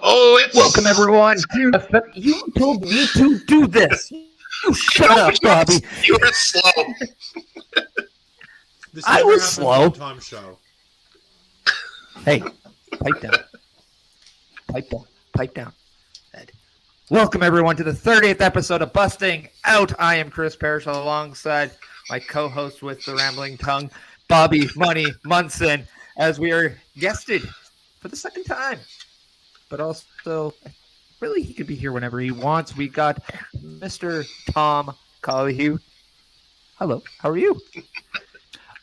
Oh, it's Welcome everyone to. You told me to do this. You shut up, Bobby. You were slow. This I never was happens slow. on Tom's show. Hey, pipe down. Pipe down. Pipe down. Ed. Welcome everyone to the 30th episode of Busting Out. I am Chris Parrish alongside my co-host with the rambling tongue, Bobby Money Munson, as we are guested for the second time. But also, really, he could be here whenever he wants. We got Mr. Tom Colohue. Hello, how are you?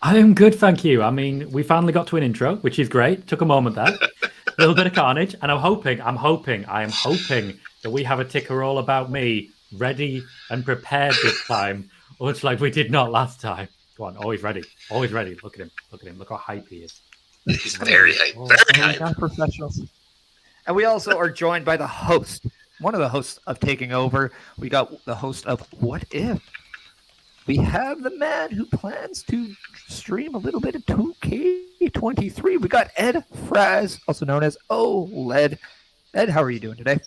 I am good, thank you. I mean, we finally got to an intro, which is great. Took a moment there. A little bit of carnage. And I am hoping that we have a ticker all about me ready and prepared this time, much like we did not last time. Go on, always ready. Always ready. Look at him. Look at him. Look how hype he is. He's very hype. Very hype. Professionals. And we also are joined by the host, one of the hosts of Taking Over. We got the host of What If? We have the man who plans to stream a little bit of 2K23. We got Ed Fraz, also known as OLED. Ed, how are you doing today?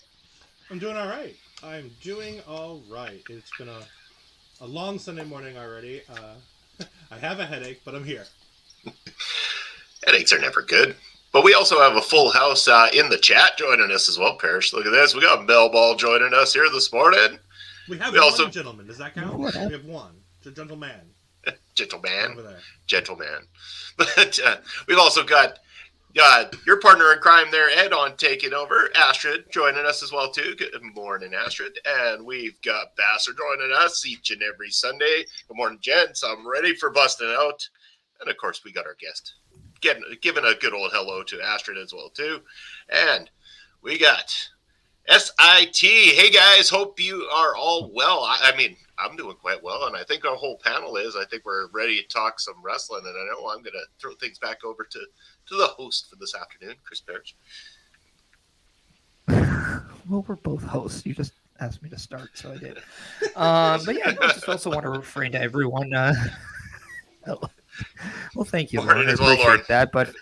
I'm doing all right. I'm doing all right. It's been a long Sunday morning already. I have a headache, but I'm here. Headaches are never good. But we also have a full house in the chat joining us as well, Parrish. Look at this. We got Mel Ball joining us here this morning. We have one gentleman. Does that count? We have one. It's a gentleman. Gentleman. Over there. Gentleman. But we've also got your partner in crime there, Ed, on Taking Over. Astrid joining us as well, too. Good morning, Astrid. And we've got Basser joining us each and every Sunday. Good morning, gents. I'm ready for busting out. And, of course, we got our guest. Giving a good old hello to Astrid as well, too. And we got SIT. Hey, guys. Hope you are all well. I mean, I'm doing quite well, and I think our whole panel is. I think we're ready to talk some wrestling, and I know I'm going to throw things back over to the host for this afternoon, Chris Parrish. Well, we're both hosts. You just asked me to start, so I did. But yeah, I just also want to refrain to everyone. Well, thank you, Lauren. I appreciate that. But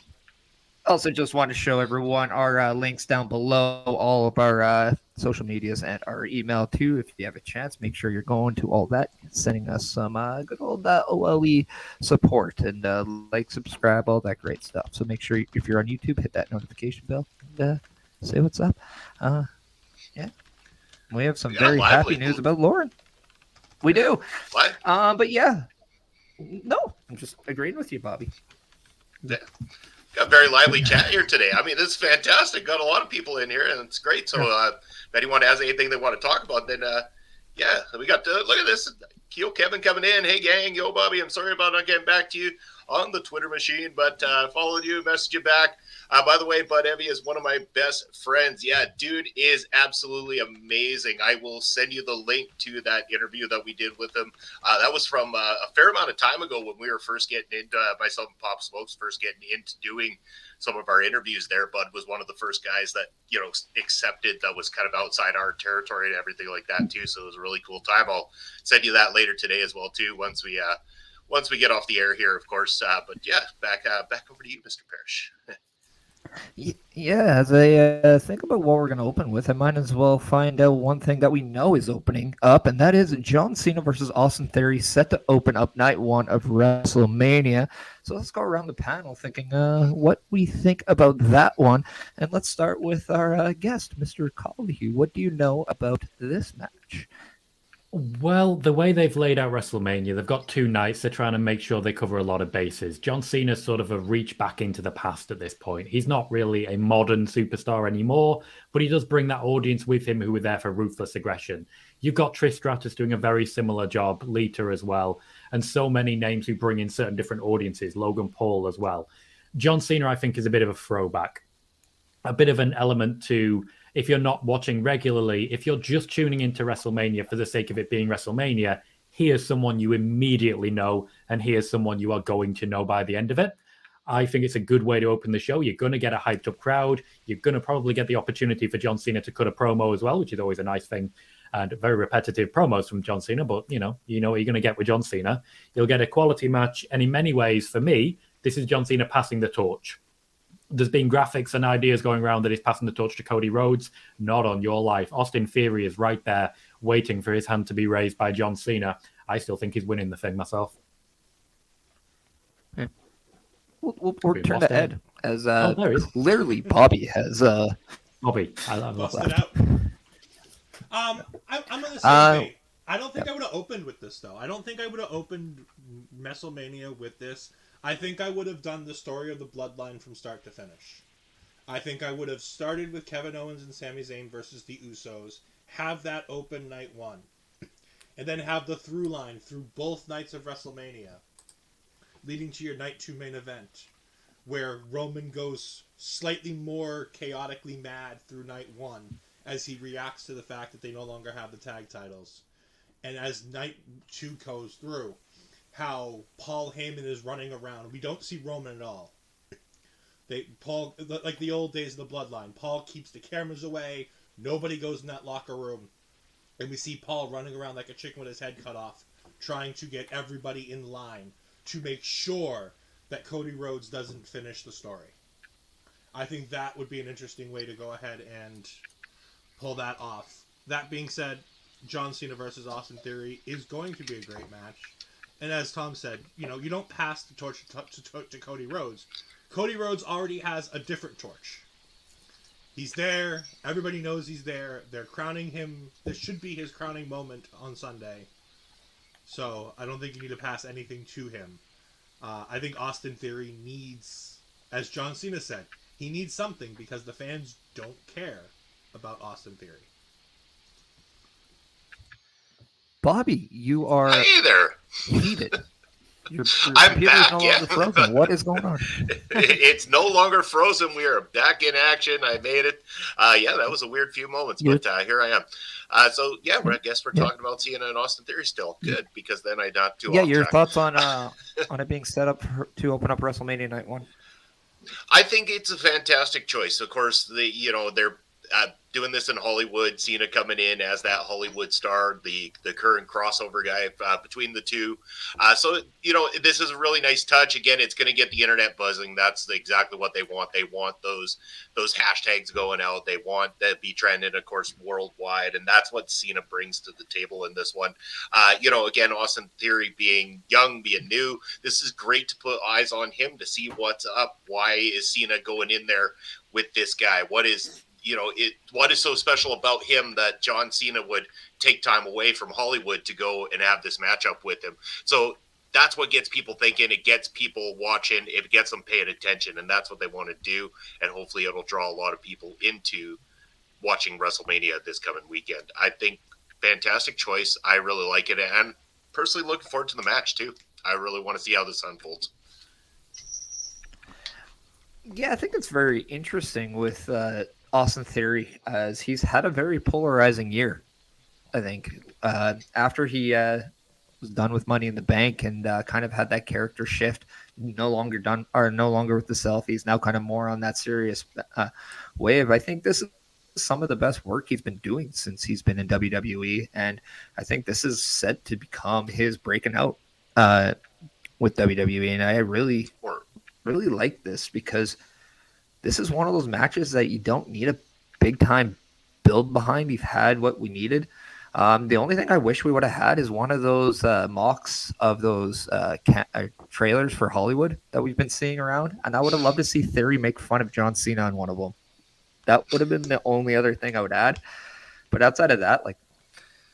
also just want to show everyone our links down below, all of our social medias and our email, too. If you have a chance, make sure you're going to all that, sending us some good old OLE support and like, subscribe, all that great stuff. So make sure if you're on YouTube, hit that notification bell and say what's up. Yeah. We have some very happy news about Lauren. We do. What? But yeah. No, I'm just agreeing with you, Bobby. Yeah. Got a very lively chat here today. I mean, this is fantastic. Got a lot of people in here, and it's great. So if anyone has anything they want to talk about, then, yeah, we got to look at this. Keo Kevin coming in. Hey, gang. Yo, Bobby, I'm sorry about not getting back to you. on the Twitter machine, but followed you, messaged you back. By the way, Bud Evie is one of my best friends. Yeah, dude is absolutely amazing. I will send you the link to that interview that we did with him. That was from a fair amount of time ago when we were first getting into, myself and Pop Smokes, first getting into doing some of our interviews there. Bud was one of the first guys that, accepted that was kind of outside our territory and everything like that too. So it was a really cool time. I'll send you that later today as well too, once we get off the air here, of course. But yeah, back over to you, Mr. Parrish. Yeah, as I think about what we're going to open with, I might as well find out one thing that we know is opening up, and that is John Cena versus Austin Theory set to open up night one of WrestleMania. So let's go around the panel thinking what we think about that one. And let's start with our guest, Mr. Colohue. What do you know about this match? Well, the way they've laid out WrestleMania, they've got 2 nights. They're trying to make sure they cover a lot of bases. John Cena's sort of a reach back into the past at this point. He's not really a modern superstar anymore, but he does bring that audience with him who were there for Ruthless Aggression. You've got Trish Stratus doing a very similar job, Lita as well, and so many names who bring in certain different audiences, Logan Paul as well. John Cena, I think, is a bit of a throwback, a bit of an element to... If you're not watching regularly, if you're just tuning into WrestleMania for the sake of it being WrestleMania, here's someone you immediately know, and here's someone you are going to know by the end of it. I think it's a good way to open the show. You're going to get a hyped up crowd. You're going to probably get the opportunity for John Cena to cut a promo as well, which is always a nice thing. And very repetitive promos from John Cena, but you know what you're going to get with John Cena. You'll get a quality match. And in many ways, for me, this is John Cena passing the torch. There's been graphics and ideas going around that he's passing the torch to Cody Rhodes. Not on your life. Austin Theory is right there waiting for his hand to be raised by John Cena. I still think he's winning the thing myself. Yeah. We'll turn to Ed as there is. clearly Bobby has Bobby, I love busted that. out. I'm on the same page. I don't think I would have opened with this though. I don't think I would have opened WrestleMania with this. I think I would have done the story of the bloodline from start to finish. I think I would have started with Kevin Owens and Sami Zayn versus the Usos, have that open night one, and then have the through line through both nights of WrestleMania, leading to your night 2 main event, where Roman goes slightly more chaotically mad through night 1 as he reacts to the fact that they no longer have the tag titles. And as night 2 goes through, how Paul Heyman is running around. We don't see Roman at all. Paul, like the old days of the bloodline, Paul keeps the cameras away. Nobody goes in that locker room. And we see Paul running around like a chicken with his head cut off, trying to get everybody in line to make sure that Cody Rhodes doesn't finish the story. I think that would be an interesting way to go ahead and pull that off. That being said, John Cena versus Austin Theory is going to be a great match. And as Tom said, you don't pass the torch to Cody Rhodes. Cody Rhodes already has a different torch. He's there. Everybody knows he's there. They're crowning him. This should be his crowning moment on Sunday. So I don't think you need to pass anything to him. I think Austin Theory needs, as John Cena said, he needs something because the fans don't care about Austin Theory. Bobby, you are Hey there. heated. Your I'm computer's back, no yeah. longer frozen. What is going on? It's no longer frozen. We are back in action. I made it. Yeah, that was a weird few moments, but here I am. So yeah, I guess we're talking about Cena and Austin Theory still. Good, because then I not too. Yeah, off your track. thoughts on it being set up to open up WrestleMania Night 1? I think it's a fantastic choice. Of course, they're doing this in Hollywood. Cena coming in as that Hollywood star, the current crossover guy between the two. So this is a really nice touch. Again, it's going to get the internet buzzing. That's exactly what they want. They want those hashtags going out. They want that be trending, of course, worldwide, and that's what Cena brings to the table in this one. Again, Austin Theory being young, being new, this is great to put eyes on him to see what's up. Why is Cena going in there with this guy? What is so special about him that John Cena would take time away from Hollywood to go and have this matchup with him? So that's what gets people thinking. It gets people watching. It gets them paying attention, and that's what they want to do. And hopefully it'll draw a lot of people into watching WrestleMania this coming weekend. I think fantastic choice. I really like it, and personally looking forward to the match too. I really want to see how this unfolds. Yeah, I think it's very interesting with Austin Theory, as he's had a very polarizing year. I think after he was done with Money in the Bank and kind of had that character shift, no longer done or no longer with the selfies, now kind of more on that serious wave. I think this is some of the best work he's been doing since he's been in WWE, and I think this is set to become his breaking out with WWE. And I really, Or really like this because this is one of those matches that you don't need a big time build behind. We've had what we needed. The only thing I wish we would have had is one of those mocks of those trailers for Hollywood that we've been seeing around. And I would have loved to see Theory make fun of John Cena on one of them. That would have been the only other thing I would add. But outside of that, like,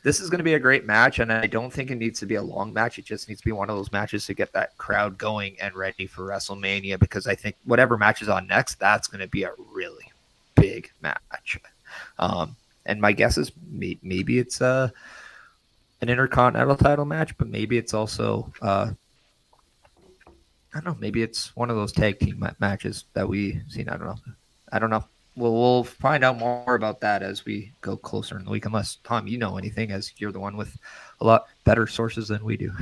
this is going to be a great match, and I don't think it needs to be a long match. It just needs to be one of those matches to get that crowd going and ready for WrestleMania, because I think whatever match is on next, that's going to be a really big match. And my guess is maybe it's an Intercontinental title match, but maybe it's also, I don't know, maybe it's one of those tag team matches that we've seen. I don't know. We'll find out more about that as we go closer in the week, unless, Tom, you know anything, as you're the one with a lot better sources than we do.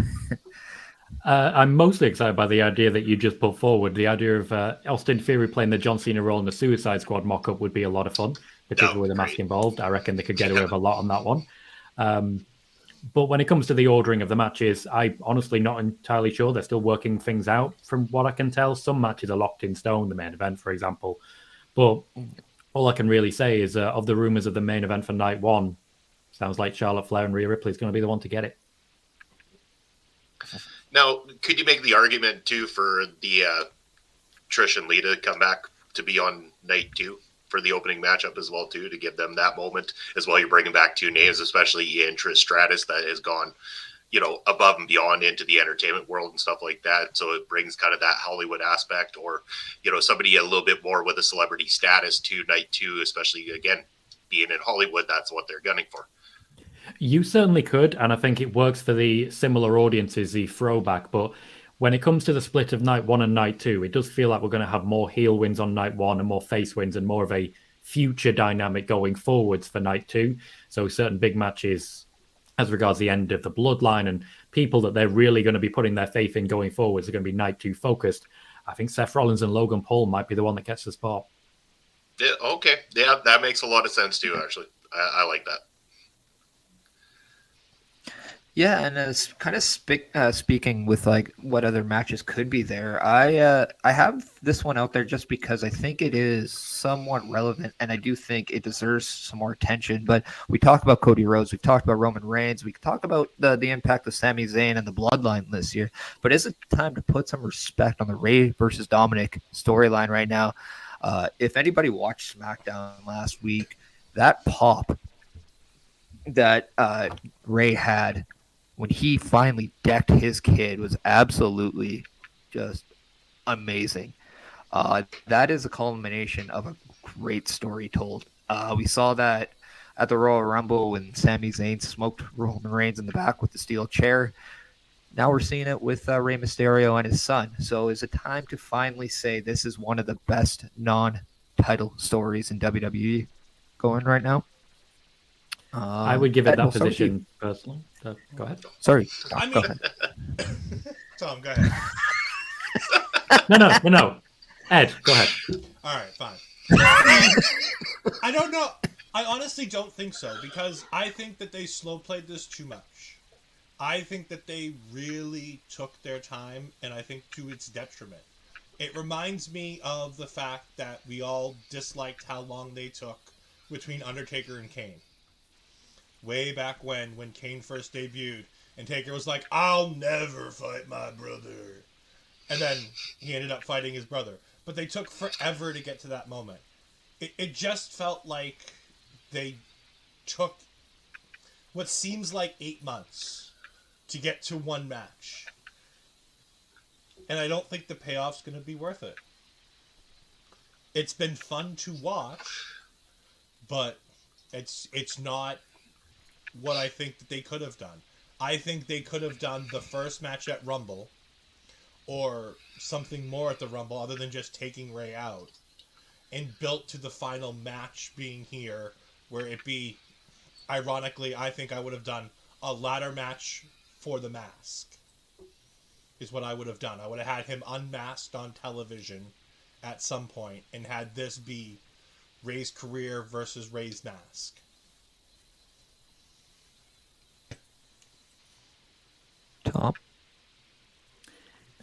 I'm mostly excited by the idea that you just put forward. The idea of Austin Theory playing the John Cena role in the Suicide Squad mock-up would be a lot of fun, particularly with the mask involved. I reckon they could get away with a lot on that one. But when it comes to the ordering of the matches, I'm honestly not entirely sure. They're still working things out from what I can tell. Some matches are locked in stone, the main event, for example. But all I can really say is of the rumors of the main event for night one, sounds like Charlotte Flair and Rhea Ripley is going to be the one to get it. now, could you make the argument too for the Trish and Lita come back to be on night 2 for the opening matchup as well too, to give them that moment as well? You're bringing back 2 names, especially Ian Trish Stratus, that has gone, above and beyond into the entertainment world and stuff like that. So it brings kind of that Hollywood aspect, or, somebody a little bit more with a celebrity status to night 2, especially, again, being in Hollywood. That's what they're gunning for. You certainly could, and I think it works for the similar audiences, the throwback. But when it comes to the split of night 1 and night 2, it does feel like we're going to have more heel wins on night 1 and more face wins, and more of a future dynamic going forwards for night 2. So certain big matches as regards the end of the bloodline and people that they're really going to be putting their faith in going forwards are going to be night 2 focused. I think Seth Rollins and Logan Paul might be the one that gets the spot. Yeah, okay. Yeah, that makes a lot of sense too, actually. I like that. Yeah, and as kind of speaking with like what other matches could be there, I have this one out there just because I think it is somewhat relevant, and I do think it deserves some more attention. But we talked about Cody Rhodes, we've talked about Roman Reigns, we talk about the impact of Sami Zayn and the Bloodline this year. But is it time to put some respect on the Ray versus Dominic storyline right now? If anybody watched SmackDown last week, that pop that Ray had when he finally decked his kid was absolutely just amazing. That is a culmination of a great story told. We saw that at the Royal Rumble when Sami Zayn smoked Roman Reigns in the back with the steel chair. Now we're seeing it with Rey Mysterio and his son. So is it time to finally say this is one of the best non-title stories in WWE going right now? I would give it Ed, that we'll start with you. position personally. Go ahead. Sorry. I Go mean, ahead. Tom, go ahead. No. Ed, go ahead. All right, fine. I don't know. I honestly don't think so, because I think that they slow played this too much. I think that they really took their time, and I think to its detriment. It reminds me of the fact that we all disliked how long they took between Undertaker and Kane. Way back when Kane first debuted, and Taker was like, "I'll never fight my brother." And then he ended up fighting his brother. But they took forever to get to that moment. It just felt like they took what seems like 8 months to get to one match. And I don't think the payoff's going to be worth it. It's been fun to watch, but it's not what I think that they could have done. I think they could have done the first match at Rumble, or something more at the Rumble other than just taking Ray out, and built to the final match being here, where it be, ironically, I think I would have done a ladder match for the mask, is what I would have done. I would have had him unmasked on television at some point and had this be Ray's career versus Ray's mask. Tom,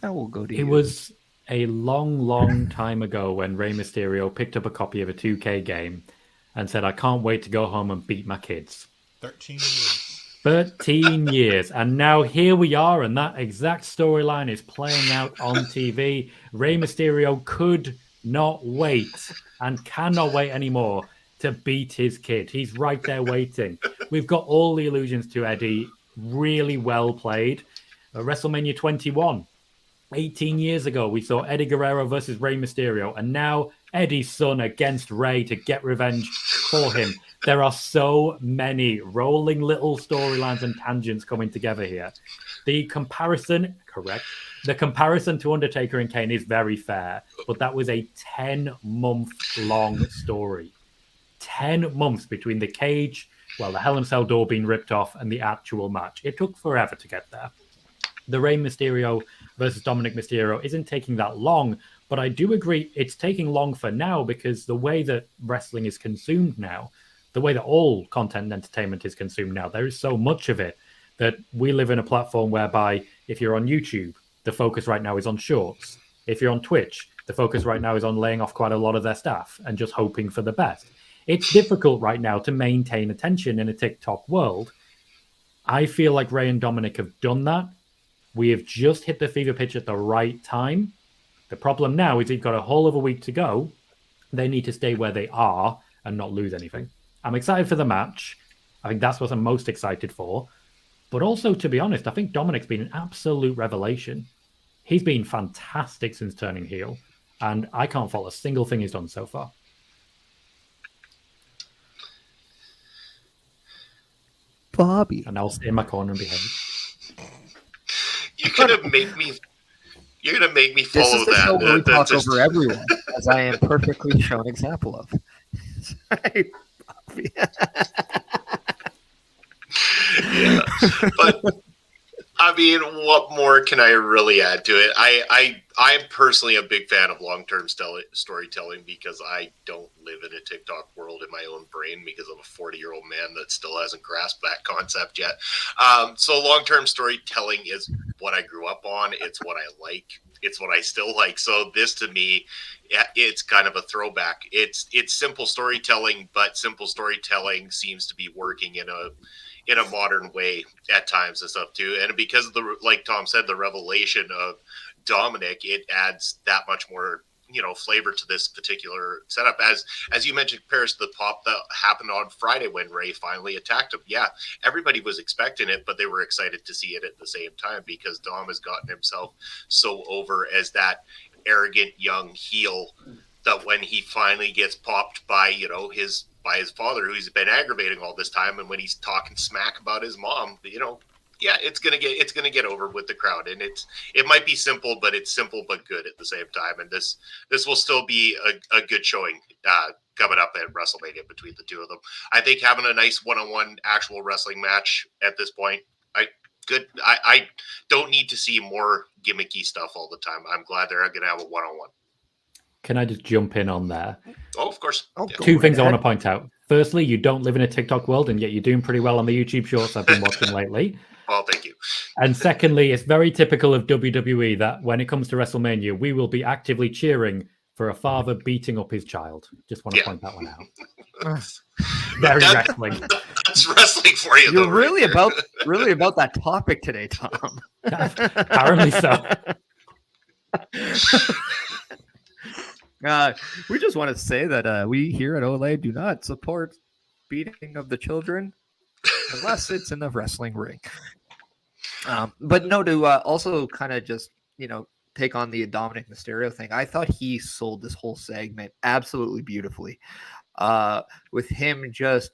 I will go to you. It was a long, long time ago when Rey Mysterio picked up a copy of a 2K game and said, I can't wait to go home and beat my kids. 13 years. 13 years. And now here we are, and that exact storyline is playing out on TV. Rey Mysterio could not wait and cannot wait anymore to beat his kid. He's right there waiting. We've got all the allusions to Eddie really well played. WrestleMania 21. 18 years ago, we saw Eddie Guerrero versus Rey Mysterio, and now Eddie's son against Rey to get revenge for him. There are so many rolling little storylines and tangents coming together here. The comparison to Undertaker and Kane is very fair, but that was a 10-month-long story. 10 months between the cage, the Hell in a Cell door being ripped off, and the actual match. It took forever to get there. The Rey Mysterio versus Dominic Mysterio isn't taking that long, but I do agree it's taking long for now because the way that wrestling is consumed now, the way that all content and entertainment is consumed now, there is so much of it that we live in a platform whereby if you're on YouTube, the focus right now is on shorts. If you're on Twitch, the focus right now is on laying off quite a lot of their staff and just hoping for the best. It's difficult right now to maintain attention in a TikTok world. I feel like Rey and Dominic have done that. We have just hit the fever pitch at the right time. The problem now is they've got a whole other week to go. They need to stay where they are and not lose anything. I'm excited for the match. I think that's what I'm most excited for. But also, to be honest, I think Dominic's been an absolute revelation. He's been fantastic since turning heel, and I can't fault a single thing he's done so far. Bobby. And I'll stay in my corner and behave. You're gonna make me This follow is the that. show where we That's talk just- over everyone, as I am perfectly shown example of. Sorry, Bobby. Yeah, but I mean, what more can I really add to it? I'm personally a big fan of long-term storytelling because I don't live in a TikTok world in my own brain because I'm a 40-year-old man that still hasn't grasped that concept yet. So long-term storytelling is what I grew up on. It's what I like. It's what I still like. So this to me, it's kind of a throwback. It's simple storytelling, but simple storytelling seems to be working in a modern way at times and stuff too. And because of the, like Tom said, the revelation of Dominic, it adds that much more, flavor to this particular setup. As you mentioned, Paris, the pop that happened on Friday when Ray finally attacked him. Yeah, everybody was expecting it, but they were excited to see it at the same time because Dom has gotten himself so over as that arrogant young heel that when he finally gets popped by, his father, who's been aggravating all this time, and when he's talking smack about his mom, it's gonna get over with the crowd, and it might be simple, but it's simple but good at the same time, and this will still be a good showing coming up at WrestleMania between the two of them. I think having a nice one-on-one actual wrestling match at this point, I don't need to see more gimmicky stuff all the time. I'm glad they're gonna have a one-on-one. Can I just jump in on there? Oh, of course. Oh, Yeah. go Two things I ahead. want to point out. Firstly, you don't live in a TikTok world, and yet you're doing pretty well on the YouTube shorts I've been watching lately. Well, thank you. And secondly, it's very typical of WWE that when it comes to WrestleMania, we will be actively cheering for a father beating up his child. Just want to point that one out. Very wrestling. That's wrestling for you. You're though, really right? about that topic today, Tom. Apparently so. We just want to say that we here at Olay do not support beating of the children unless it's in the wrestling ring. But no, to also kind of just, take on the Dominic Mysterio thing, I thought he sold this whole segment absolutely beautifully. With him just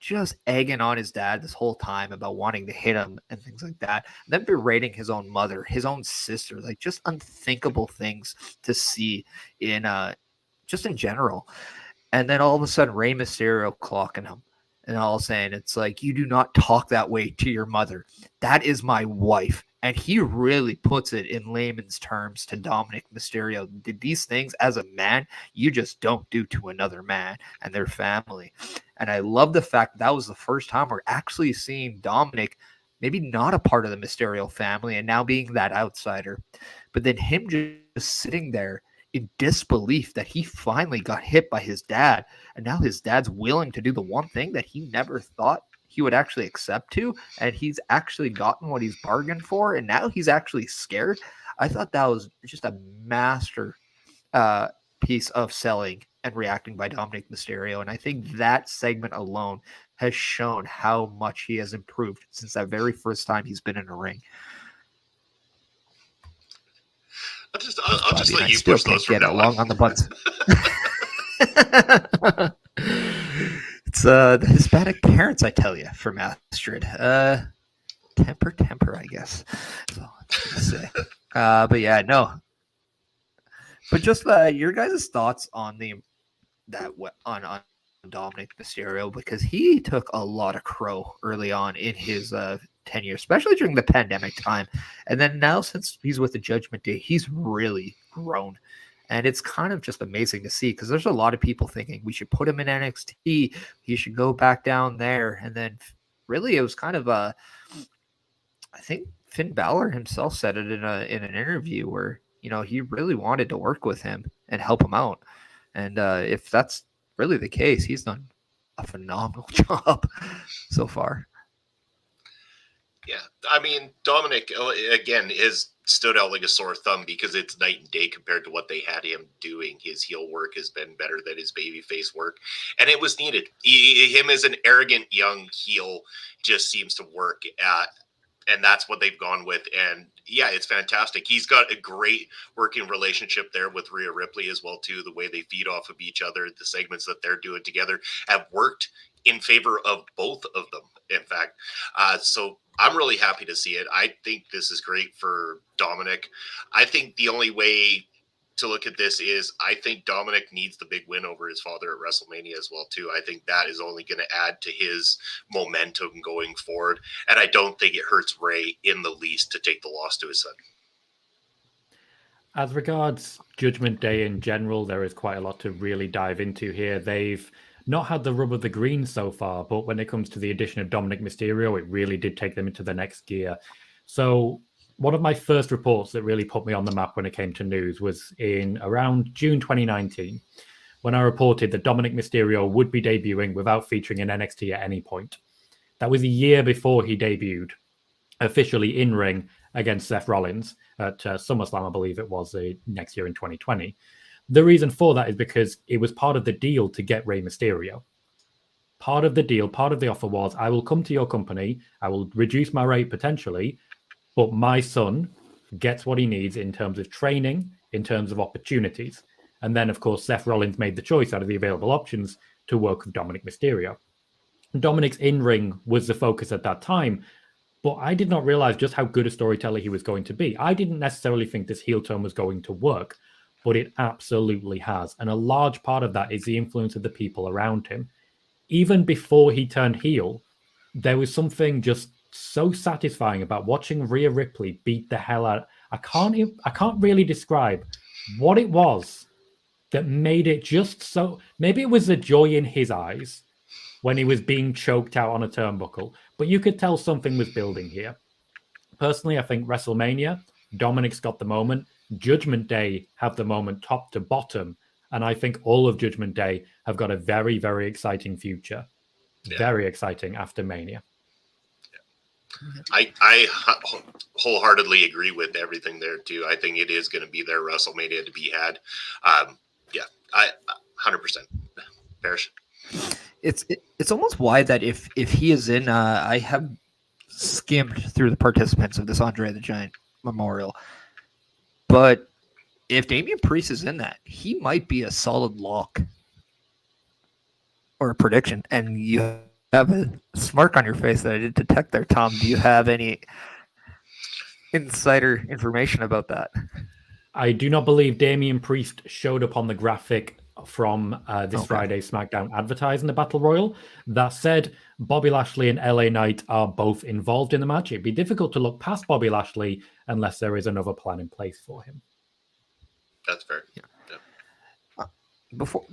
just egging on his dad this whole time about wanting to hit him and things like that. And then berating his own mother, his own sister, like just unthinkable things to see in just in general. And then all of a sudden, Rey Mysterio clocking him and all saying, it's like, you do not talk that way to your mother. That is my wife. And he really puts it in layman's terms to Dominic Mysterio. Did these things as a man, you just don't do to another man and their family. And I love the fact that was the first time we're actually seeing Dominic maybe not a part of the Mysterio family and now being that outsider. But then him just sitting there in disbelief that he finally got hit by his dad. And now his dad's willing to do the one thing that he never thought he would actually accept to, and he's actually gotten what he's bargained for, and now he's actually scared. I thought that was just a master piece of selling and reacting by Dominic Mysterio, and I think that segment alone has shown how much he has improved since that very first time he's been in a ring. I'll just let you push those from get now along on the buttons. It's the Hispanic parents, I tell you, from Astrid. Temper, I guess. That's all I'm gonna say. But yeah, no. But just your guys' thoughts on on Dominic Mysterio, because he took a lot of crow early on in his tenure, especially during the pandemic time, and then now since he's with the Judgment Day, he's really grown. And it's kind of just amazing to see, because there's a lot of people thinking we should put him in NXT. He should go back down there. And then really it was kind of I think Finn Balor himself said it in an interview where, he really wanted to work with him and help him out. And if that's really the case, he's done a phenomenal job so far. Yeah, I mean, Dominic, again, has stood out like a sore thumb because it's night and day compared to what they had him doing. His heel work has been better than his babyface work, and it was needed. Him as an arrogant young heel just seems to work at, and that's what they've gone with. And yeah, it's fantastic. He's got a great working relationship there with Rhea Ripley as well, too. The way they feed off of each other, the segments that they're doing together have worked in favor of both of them, in fact. So I'm really happy to see it. I think this is great for Dominic. I think the only way to look at this is I think Dominic needs the big win over his father at WrestleMania as well, too. I think that is only going to add to his momentum going forward. And I don't think it hurts Ray in the least to take the loss to his son. As regards Judgment Day in general, there is quite a lot to really dive into here. They've not had the rub of the green so far, but when it comes to the addition of Dominic Mysterio, it really did take them into the next gear. So one of my first reports that really put me on the map when it came to news was in around June 2019, when I reported that Dominic Mysterio would be debuting without featuring in NXT at any point. That was a year before he debuted officially in-ring against Seth Rollins at SummerSlam, I believe it was, next year in 2020. The reason for that is because it was part of the deal to get Rey Mysterio. Part of the deal, part of the offer was, I will come to your company, I will reduce my rate potentially, but my son gets what he needs in terms of training, in terms of opportunities. And then, of course, Seth Rollins made the choice out of the available options to work with Dominic Mysterio. Dominic's in-ring was the focus at that time, but I did not realize just how good a storyteller he was going to be. I didn't necessarily think this heel turn was going to work, but it absolutely has. And a large part of that is the influence of the people around him. Even before he turned heel, there was something just so satisfying about watching Rhea Ripley beat the hell out. I can't really describe what it was that made it just so. Maybe it was the joy in his eyes when he was being choked out on a turnbuckle, but you could tell something was building here. Personally, I think WrestleMania, Dominic's got the moment. Judgment Day have the moment top to bottom, and I think all of Judgment Day have got a very, very exciting future. Yeah. Very exciting after Mania. I wholeheartedly agree with everything there too. I think it is going to be their WrestleMania to be had. I 100%. Parrish. It's almost why that if he is in, I have skimmed through the participants of this Andre the Giant Memorial, but if Damian Priest is in that, he might be a solid lock or a prediction. And you have a smirk on your face that I did detect there, Tom. Do you have any insider information about that? I do not believe Damian Priest showed up on the graphic from this Friday's SmackDown advertising the Battle Royal. That said, Bobby Lashley and LA Knight are both involved in the match. It'd be difficult to look past Bobby Lashley unless there is another plan in place for him. That's fair. Yeah.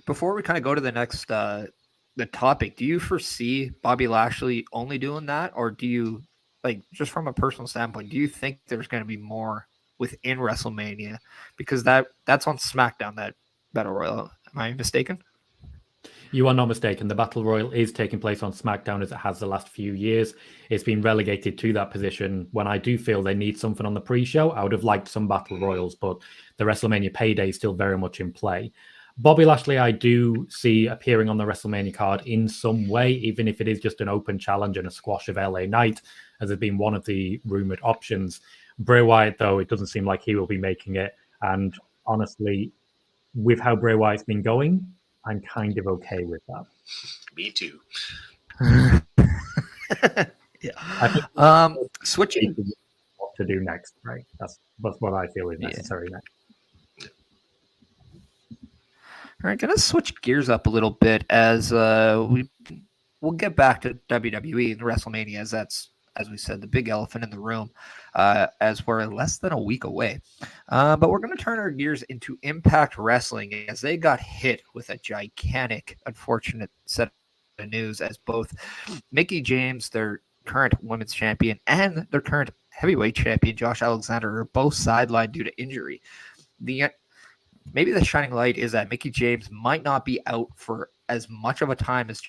Before we kind of go to the next the topic, do you foresee Bobby Lashley only doing that, or do you, like, just from a personal standpoint, do you think there's going to be more within WrestleMania? Because that's on SmackDown, that Battle Royal. Am I mistaken? You are not mistaken. The Battle Royal is taking place on SmackDown as it has the last few years. It's been relegated to that position when I do feel they need something on the pre-show. I would have liked some Battle Royals, but the WrestleMania payday is still very much in play. Bobby Lashley, I do see appearing on the WrestleMania card in some way, even if it is just an open challenge and a squash of LA Knight, as has been one of the rumored options. Bray Wyatt, though, it doesn't seem like he will be making it. And honestly, with how Bray Wyatt's been going, I'm kind of okay with that. Me too. Yeah. Switching what to do next, right? That's what I feel is necessary next. All right, gonna switch gears up a little bit as we'll get back to WWE and WrestleMania, as that's, as we said, the big elephant in the room, as we're less than a week away. But we're going to turn our gears into Impact Wrestling, as they got hit with a gigantic, unfortunate set of news, as both Mickie James, their current women's champion, and their current heavyweight champion, Josh Alexander, are both sidelined due to injury. Maybe the shining light is that Mickie James might not be out for as much of a time as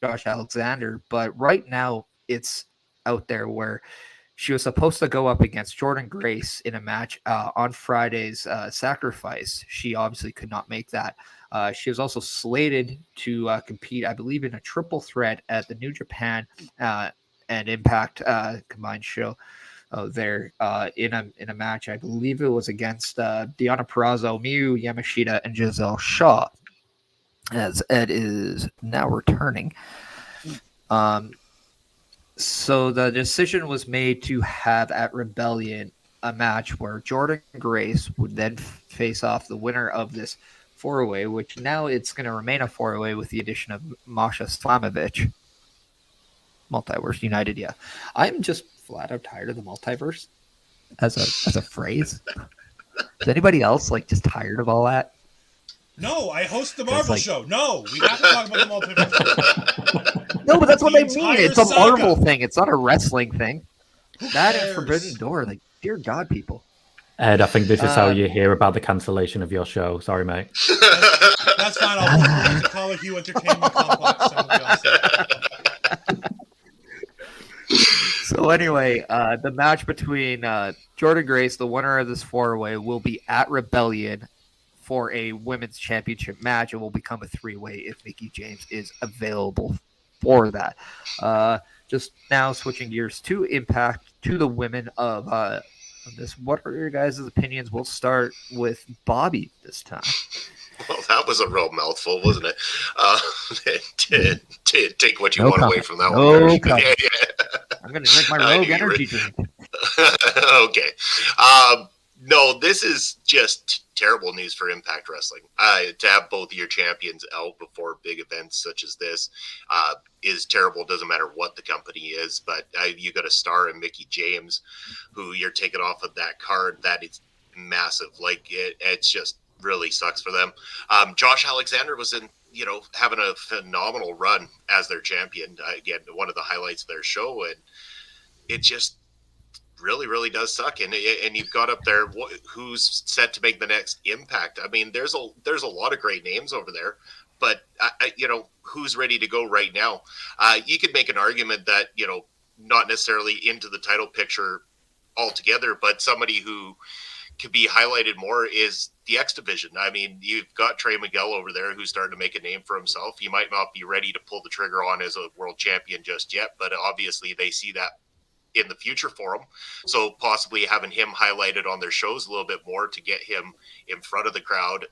Josh Alexander, but right now it's out there where she was supposed to go up against Jordynne Grace in a match on Friday's Sacrifice. She obviously could not make that. She was also slated to compete, I believe, in a triple threat at the New Japan and Impact combined show there in a match. I believe it was against Deonna Purrazzo, Miyu Yamashita, and Giselle Shaw, as Ed is now returning. So the decision was made to have at Rebellion a match where Jordynne Grace would then face off the winner of this four-way, which now it's going to remain a four-way with the addition of Masha Slamovich. Multiverse United, yeah. I'm just flat out tired of the multiverse as a phrase. Is anybody else like just tired of all that? No, I host the Marvel show. No, we have to talk about the multiverse. No, but that's what they mean. It's a Marvel thing. It's not a wrestling thing. That and Forbidden Door. Like, dear God, people. Ed, I think this is how you hear about the cancellation of your show. Sorry, mate. That's fine. I'll move to Colohue Entertainment Complex. So anyway, the match between Jordynne Grace, the winner of this four-way, will be at Rebellion for a women's championship match, and will become a three-way if Mickie James is available for that. Just now switching gears to Impact, to the women of this. What are your guys' opinions? We'll start with Bobby this time. Well, that was a real mouthful, wasn't it? Take what you want away from that one. I'm going to drink my Rogue energy drink. Okay. No, this is just terrible news for Impact Wrestling. To have both of your champions out before big events such as this is terrible. Doesn't matter what the company is, but you got a star in Mickie James, who you're taking off of that card. That is massive. Like it's just really sucks for them. Josh Alexander was having a phenomenal run as their champion. Again, one of the highlights of their show, and it just really, really does suck. And you've got up there who's set to make the next Impact. I mean, there's a lot of great names over there, but who's ready to go right now? You could make an argument that not necessarily into the title picture altogether, but somebody who could be highlighted more is the X division. I mean, you've got Trey Miguel over there who's starting to make a name for himself. He might not be ready to pull the trigger on as a world champion just yet, but obviously they see that in the future for him. So possibly having him highlighted on their shows a little bit more to get him in front of the crowd,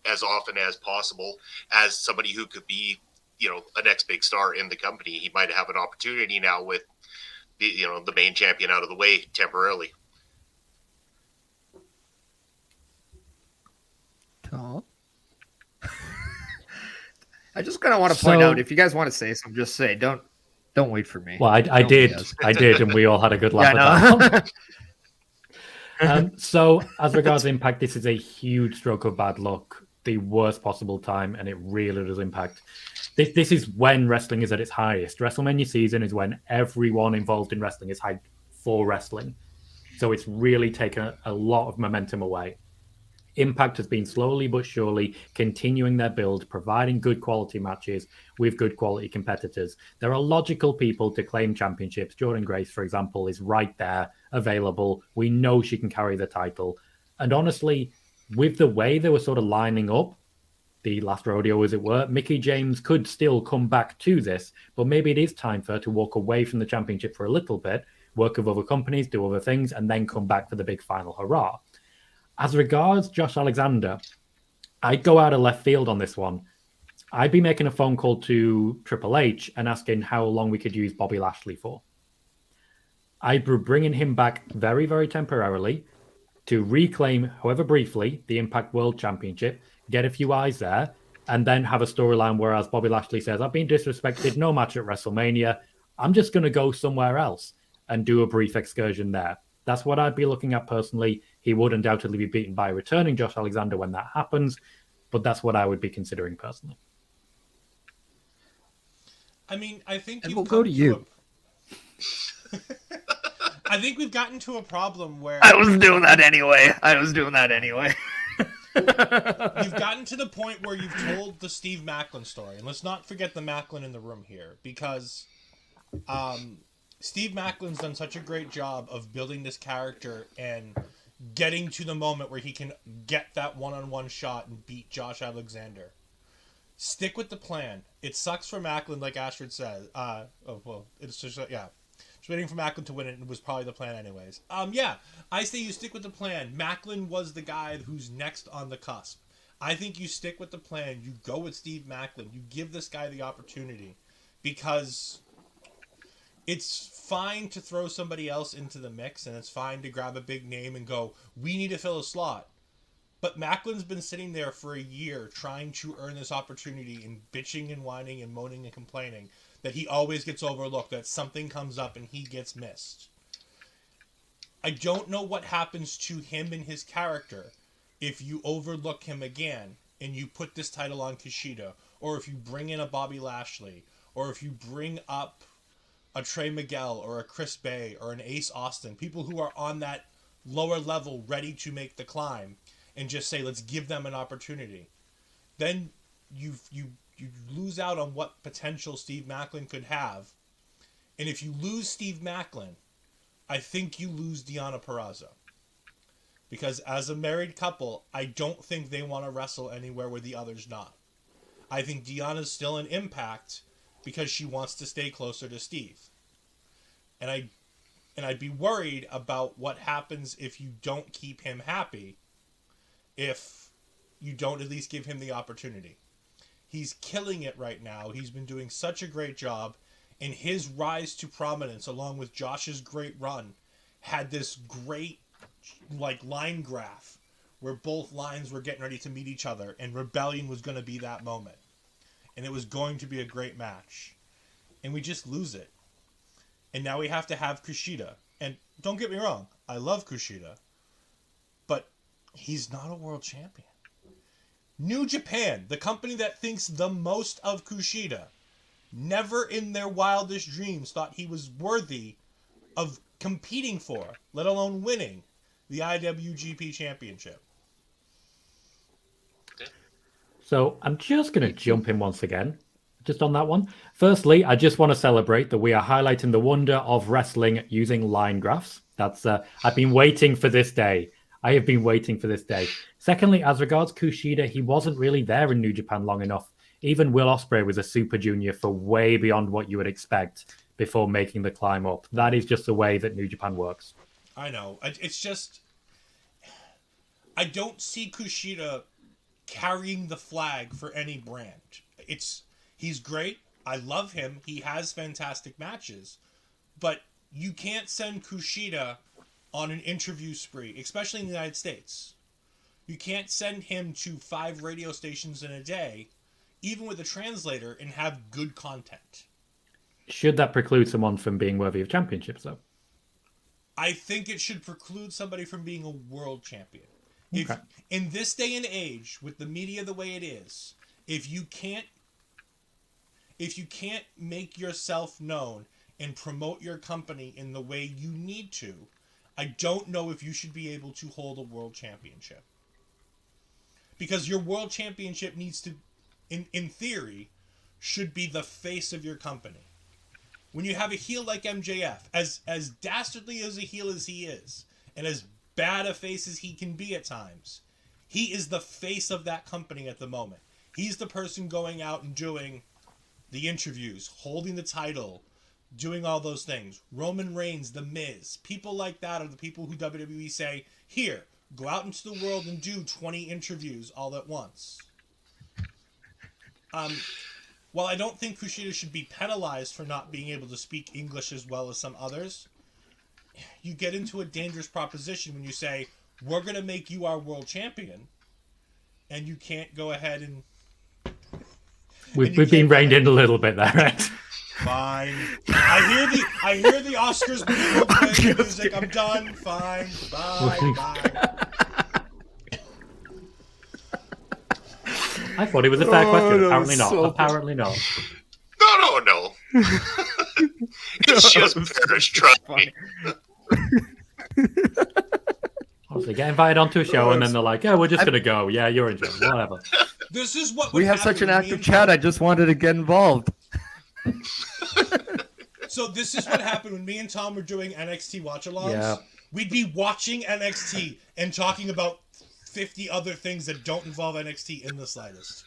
as often as possible, as somebody who could be, a next big star in the company. He might have an opportunity now with the main champion out of the way temporarily. Tom? I just kind of want to point out, if you guys want to say something, just say. Don't wait for me. Well, I did, and we all had a good laugh at that. So, as regards Impact, this is a huge stroke of bad luck, the worst possible time, and it really does impact. This is when wrestling is at its highest. WrestleMania season is when everyone involved in wrestling is hyped for wrestling. So it's really taken a lot of momentum away. Impact has been slowly but surely continuing their build, providing good quality matches with good quality competitors. There are logical people to claim championships. Jordynne Grace, for example, is right there, available. We know she can carry the title. And honestly, with the way they were sort of lining up, the last rodeo, as it were, Mickie James could still come back to this, but maybe it is time for her to walk away from the championship for a little bit, work with other companies, do other things, and then come back for the big final hurrah. As regards Josh Alexander, I'd go out of left field on this one. I'd be making a phone call to Triple H and asking how long we could use Bobby Lashley for. I'd be bringing him back very, very temporarily to reclaim, however briefly, the Impact World Championship, get a few eyes there, and then have a storyline whereas Bobby Lashley says, I've been disrespected, no match at WrestleMania. I'm just going to go somewhere else and do a brief excursion there. That's what I'd be looking at personally. He would undoubtedly be beaten by returning Josh Alexander when that happens, but that's what I would be considering personally. I mean, I think we'll go to you. I think we've gotten to a problem where I was doing that anyway. You've gotten to the point where you've told the Steve Maclin story, and let's not forget the Maclin in the room here, because Steve Maclin's done such a great job of building this character and getting to the moment where he can get that one-on-one shot and beat Josh Alexander. Stick with the plan. It sucks for Maclin, like Astrid said. It's just just waiting for Maclin to win it, and it was probably the plan anyways. I say you stick with the plan. Maclin was the guy who's next on the cusp. I think you stick with the plan. You go with Steve Maclin. You give this guy the opportunity, because it's fine to throw somebody else into the mix, and it's fine to grab a big name and go, we need to fill a slot. But Macklin's been sitting there for a year trying to earn this opportunity and bitching and whining and moaning and complaining that he always gets overlooked, that something comes up and he gets missed. I don't know what happens to him and his character if you overlook him again and you put this title on Kushida, or if you bring in a Bobby Lashley, or if you bring up a Trey Miguel or a Chris Bay or an Ace Austin, people who are on that lower level ready to make the climb, and just say, let's give them an opportunity. Then you lose out on what potential Steve Maclin could have. And if you lose Steve Maclin, I think you lose Deonna Purrazzo. Because as a married couple, I don't think they want to wrestle anywhere where the other's not. I think Deonna's still an Impact because she wants to stay closer to Steve. And I'd be worried about what happens if you don't keep him happy, if you don't at least give him the opportunity. He's killing it right now. He's been doing such a great job, and his rise to prominence, along with Josh's great run, had this great line graph where both lines were getting ready to meet each other, and Rebellion was going to be that moment. And it was going to be a great match. And we just lose it. And now we have to have Kushida. And don't get me wrong, I love Kushida, but he's not a world champion. New Japan, the company that thinks the most of Kushida, never in their wildest dreams thought he was worthy of competing for, let alone winning, the IWGP Championship. So I'm just going to jump in once again, just on that one. Firstly, I just want to celebrate that we are highlighting the wonder of wrestling using line graphs. That's I've been waiting for this day. I have been waiting for this day. Secondly, as regards Kushida, he wasn't really there in New Japan long enough. Even Will Ospreay was a super junior for way beyond what you would expect before making the climb up. That is just the way that New Japan works. I know. It's just, I don't see Kushida carrying the flag for any brand. He's great. I love him. He has fantastic matches. But you can't send Kushida on an interview spree, especially in the United States. You can't send him to 5 radio stations in a day, even with a translator, and have good content. Should that preclude someone from being worthy of championships, though? I think it should preclude somebody from being a world champion. Okay. If in this day and age, with the media the way it is, if you can't make yourself known and promote your company in the way you need to, I don't know if you should be able to hold a world championship. Because your world championship needs to, in theory, should be the face of your company. When you have a heel like MJF, as dastardly as a heel as he is, and as bad a face as he can be at times, he is the face of that company at the moment. He's the person going out and doing the interviews, holding the title, doing all those things. Roman Reigns, The Miz, people like that are the people who WWE say, here, go out into the world and do 20 interviews all at once. While I don't think Kushida should be penalized for not being able to speak English as well as some others, you get into a dangerous proposition when you say, we're going to make you our world champion, and you can't go ahead and... We've been reined in a little bit there, right? Fine. I hear the Oscars music. I'm done. Fine. Bye. I thought it was a fair question. Apparently not. so Apparently not. No. It's just Parrish, trust me. Honestly, get invited onto a show and then they're like, "Yeah, we're just gonna go. Yeah, you're in charge. Whatever." This is what We have such an active chat. I just wanted to get involved. So this is what happened when me and Tom were doing NXT watch-alongs. Yeah. We'd be watching NXT and talking about 50 other things that don't involve NXT in the slightest.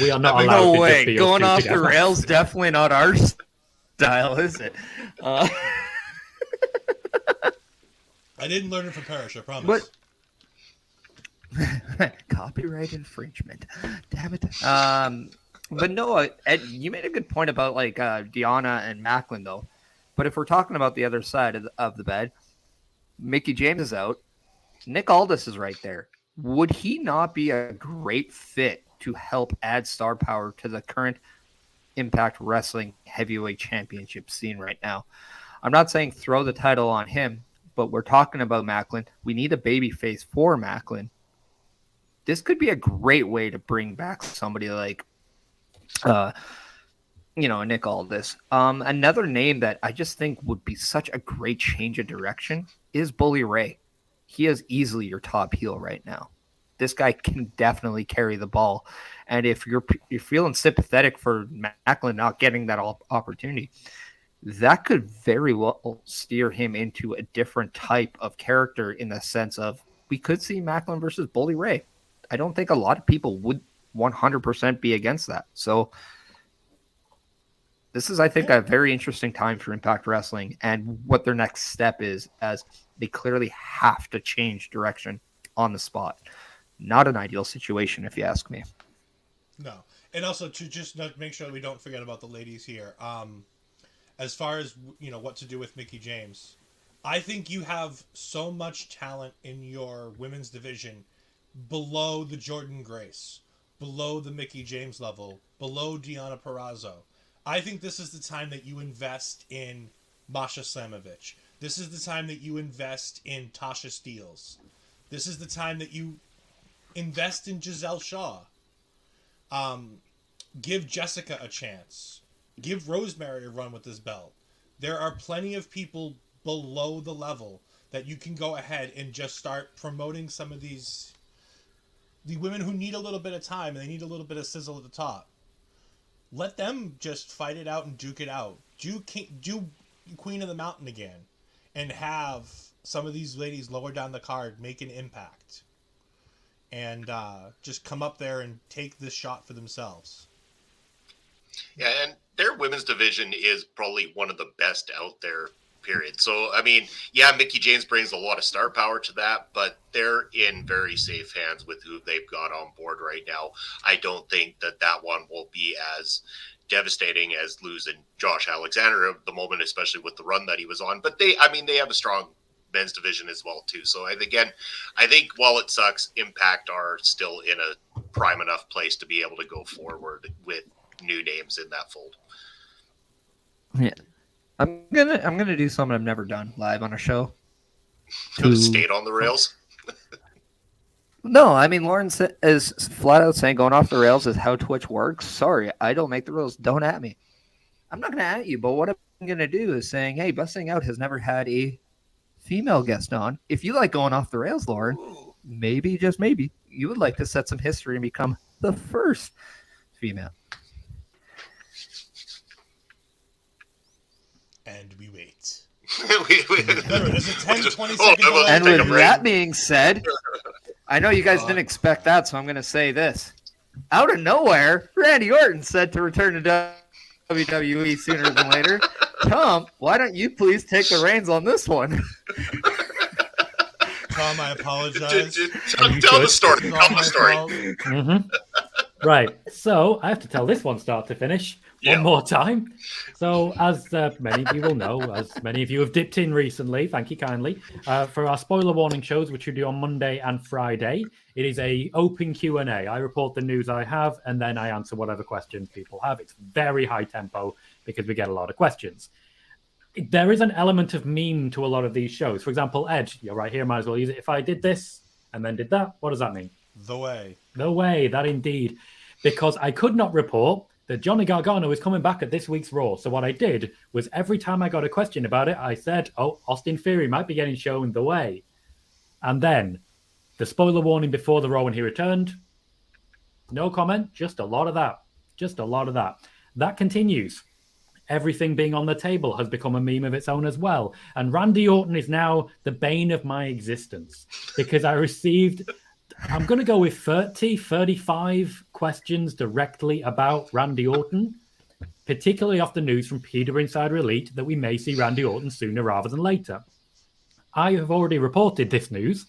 We are not allowed No to way. just be Going us two off together. the rails, definitely not our style, is it? I didn't learn it from Parrish, I promise. Copyright infringement. Damn it. But no, Ed, you made a good point about like Deanna and Macklin, though. But if we're talking about the other side of the bed, Mickie James is out. Nick Aldis is right there. Would he not be a great fit to help add star power to the current Impact Wrestling Heavyweight Championship scene right now? I'm not saying throw the title on him, but we're talking about Macklin. We need a baby face for Macklin. This could be a great way to bring back somebody like, Nick Aldis. Another name that I just think would be such a great change of direction is Bully Ray. He is easily your top heel right now. This guy can definitely carry the ball. And if you're feeling sympathetic for Macklin not getting that opportunity, that could very well steer him into a different type of character in the sense of we could see Macklin versus Bully Ray. I don't think a lot of people would 100% be against that. So this is, I think, a very interesting time for Impact Wrestling and what their next step is, as they clearly have to change direction on the spot. Not an ideal situation, if you ask me. No. And also to just make sure we don't forget about the ladies here. As far as, what to do with Mickie James, I think you have so much talent in your women's division below the Jordan Grace, below the Mickie James level, below Deonna Purrazzo. I think this is the time that you invest in Masha Slamovich. This is the time that you invest in Tasha Steelz. This is the time that you invest in Giselle Shaw. Give Jessica a chance. Give Rosemary a run with this belt. There are plenty of people below the level that you can go ahead and just start promoting some of the women who need a little bit of time and they need a little bit of sizzle at the top. Let them just fight it out and duke it out. Do Queen of the Mountain again and have some of these ladies lower down the card make an impact and just come up there and take this shot for themselves. Yeah, and their women's division is probably one of the best out there, period. So, I mean, yeah, Mickey James brings a lot of star power to that, but they're in very safe hands with who they've got on board right now. I don't think that one will be as devastating as losing Josh Alexander at the moment, especially with the run that he was on. But they have a strong men's division as well too. So I think while it sucks, Impact are still in a prime enough place to be able to go forward with new names in that fold. Yeah, I'm gonna do something I've never done live on a show. To skate on the rails. No, I mean Lawrence is flat out saying going off the rails is how Twitch works. Sorry, I don't make the rules. Don't at me. I'm not gonna at you, but what I'm gonna do is saying, hey, Busting Out has never had a female guest on. If you like going off the rails, Lauren, maybe, just maybe, you would like to set some history and become the first female. And we wait. Remember, there's a 10, 20 second delay. And with that being said, I know you guys didn't expect that, so I'm going to say this. Out of nowhere, Randy Orton said to return to WWE sooner than later. Tom, why don't you please take the reins on this one? Tom, I apologize. Tell the story. Tell the story. Mm-hmm. Right. So I have to tell this one start to finish one more time. So as many of you will know, as many of you have dipped in recently, thank you kindly, for our spoiler warning shows, which we do on Monday and Friday, it is a open Q&A. I report the news I have, and then I answer whatever questions people have. It's very high tempo because we get a lot of questions. There is an element of meme to a lot of these shows. For example, Ed, you're right here, might as well use it. If I did this and then did that, what does that mean? The way. The way, that indeed. Because I could not report that Johnny Gargano is coming back at this week's Raw. So what I did was every time I got a question about it, I said, oh, Austin Theory might be getting shown the way. And then the spoiler warning before the Raw when he returned, no comment, just a lot of that. Just a lot of that. That continues. Everything being on the table has become a meme of its own as well. And Randy Orton is now the bane of my existence because I received... I'm going to go with 35 questions directly about Randy Orton, particularly off the news from Peter Insider Elite that we may see Randy Orton sooner rather than later. I have already reported this news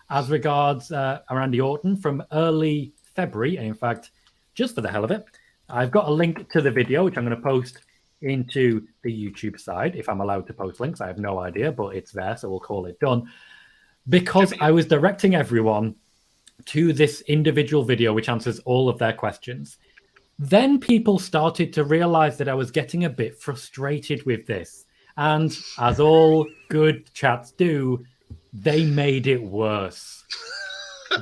as regards Randy Orton from early February. And in fact, just for the hell of it, I've got a link to the video, which I'm going to post into the YouTube side. If I'm allowed to post links, I have no idea, but it's there, so we'll call it done. Because I was directing everyone to this individual video which answers all of their questions. Then people started to realize that I was getting a bit frustrated with this. And as all good chats do, they made it worse.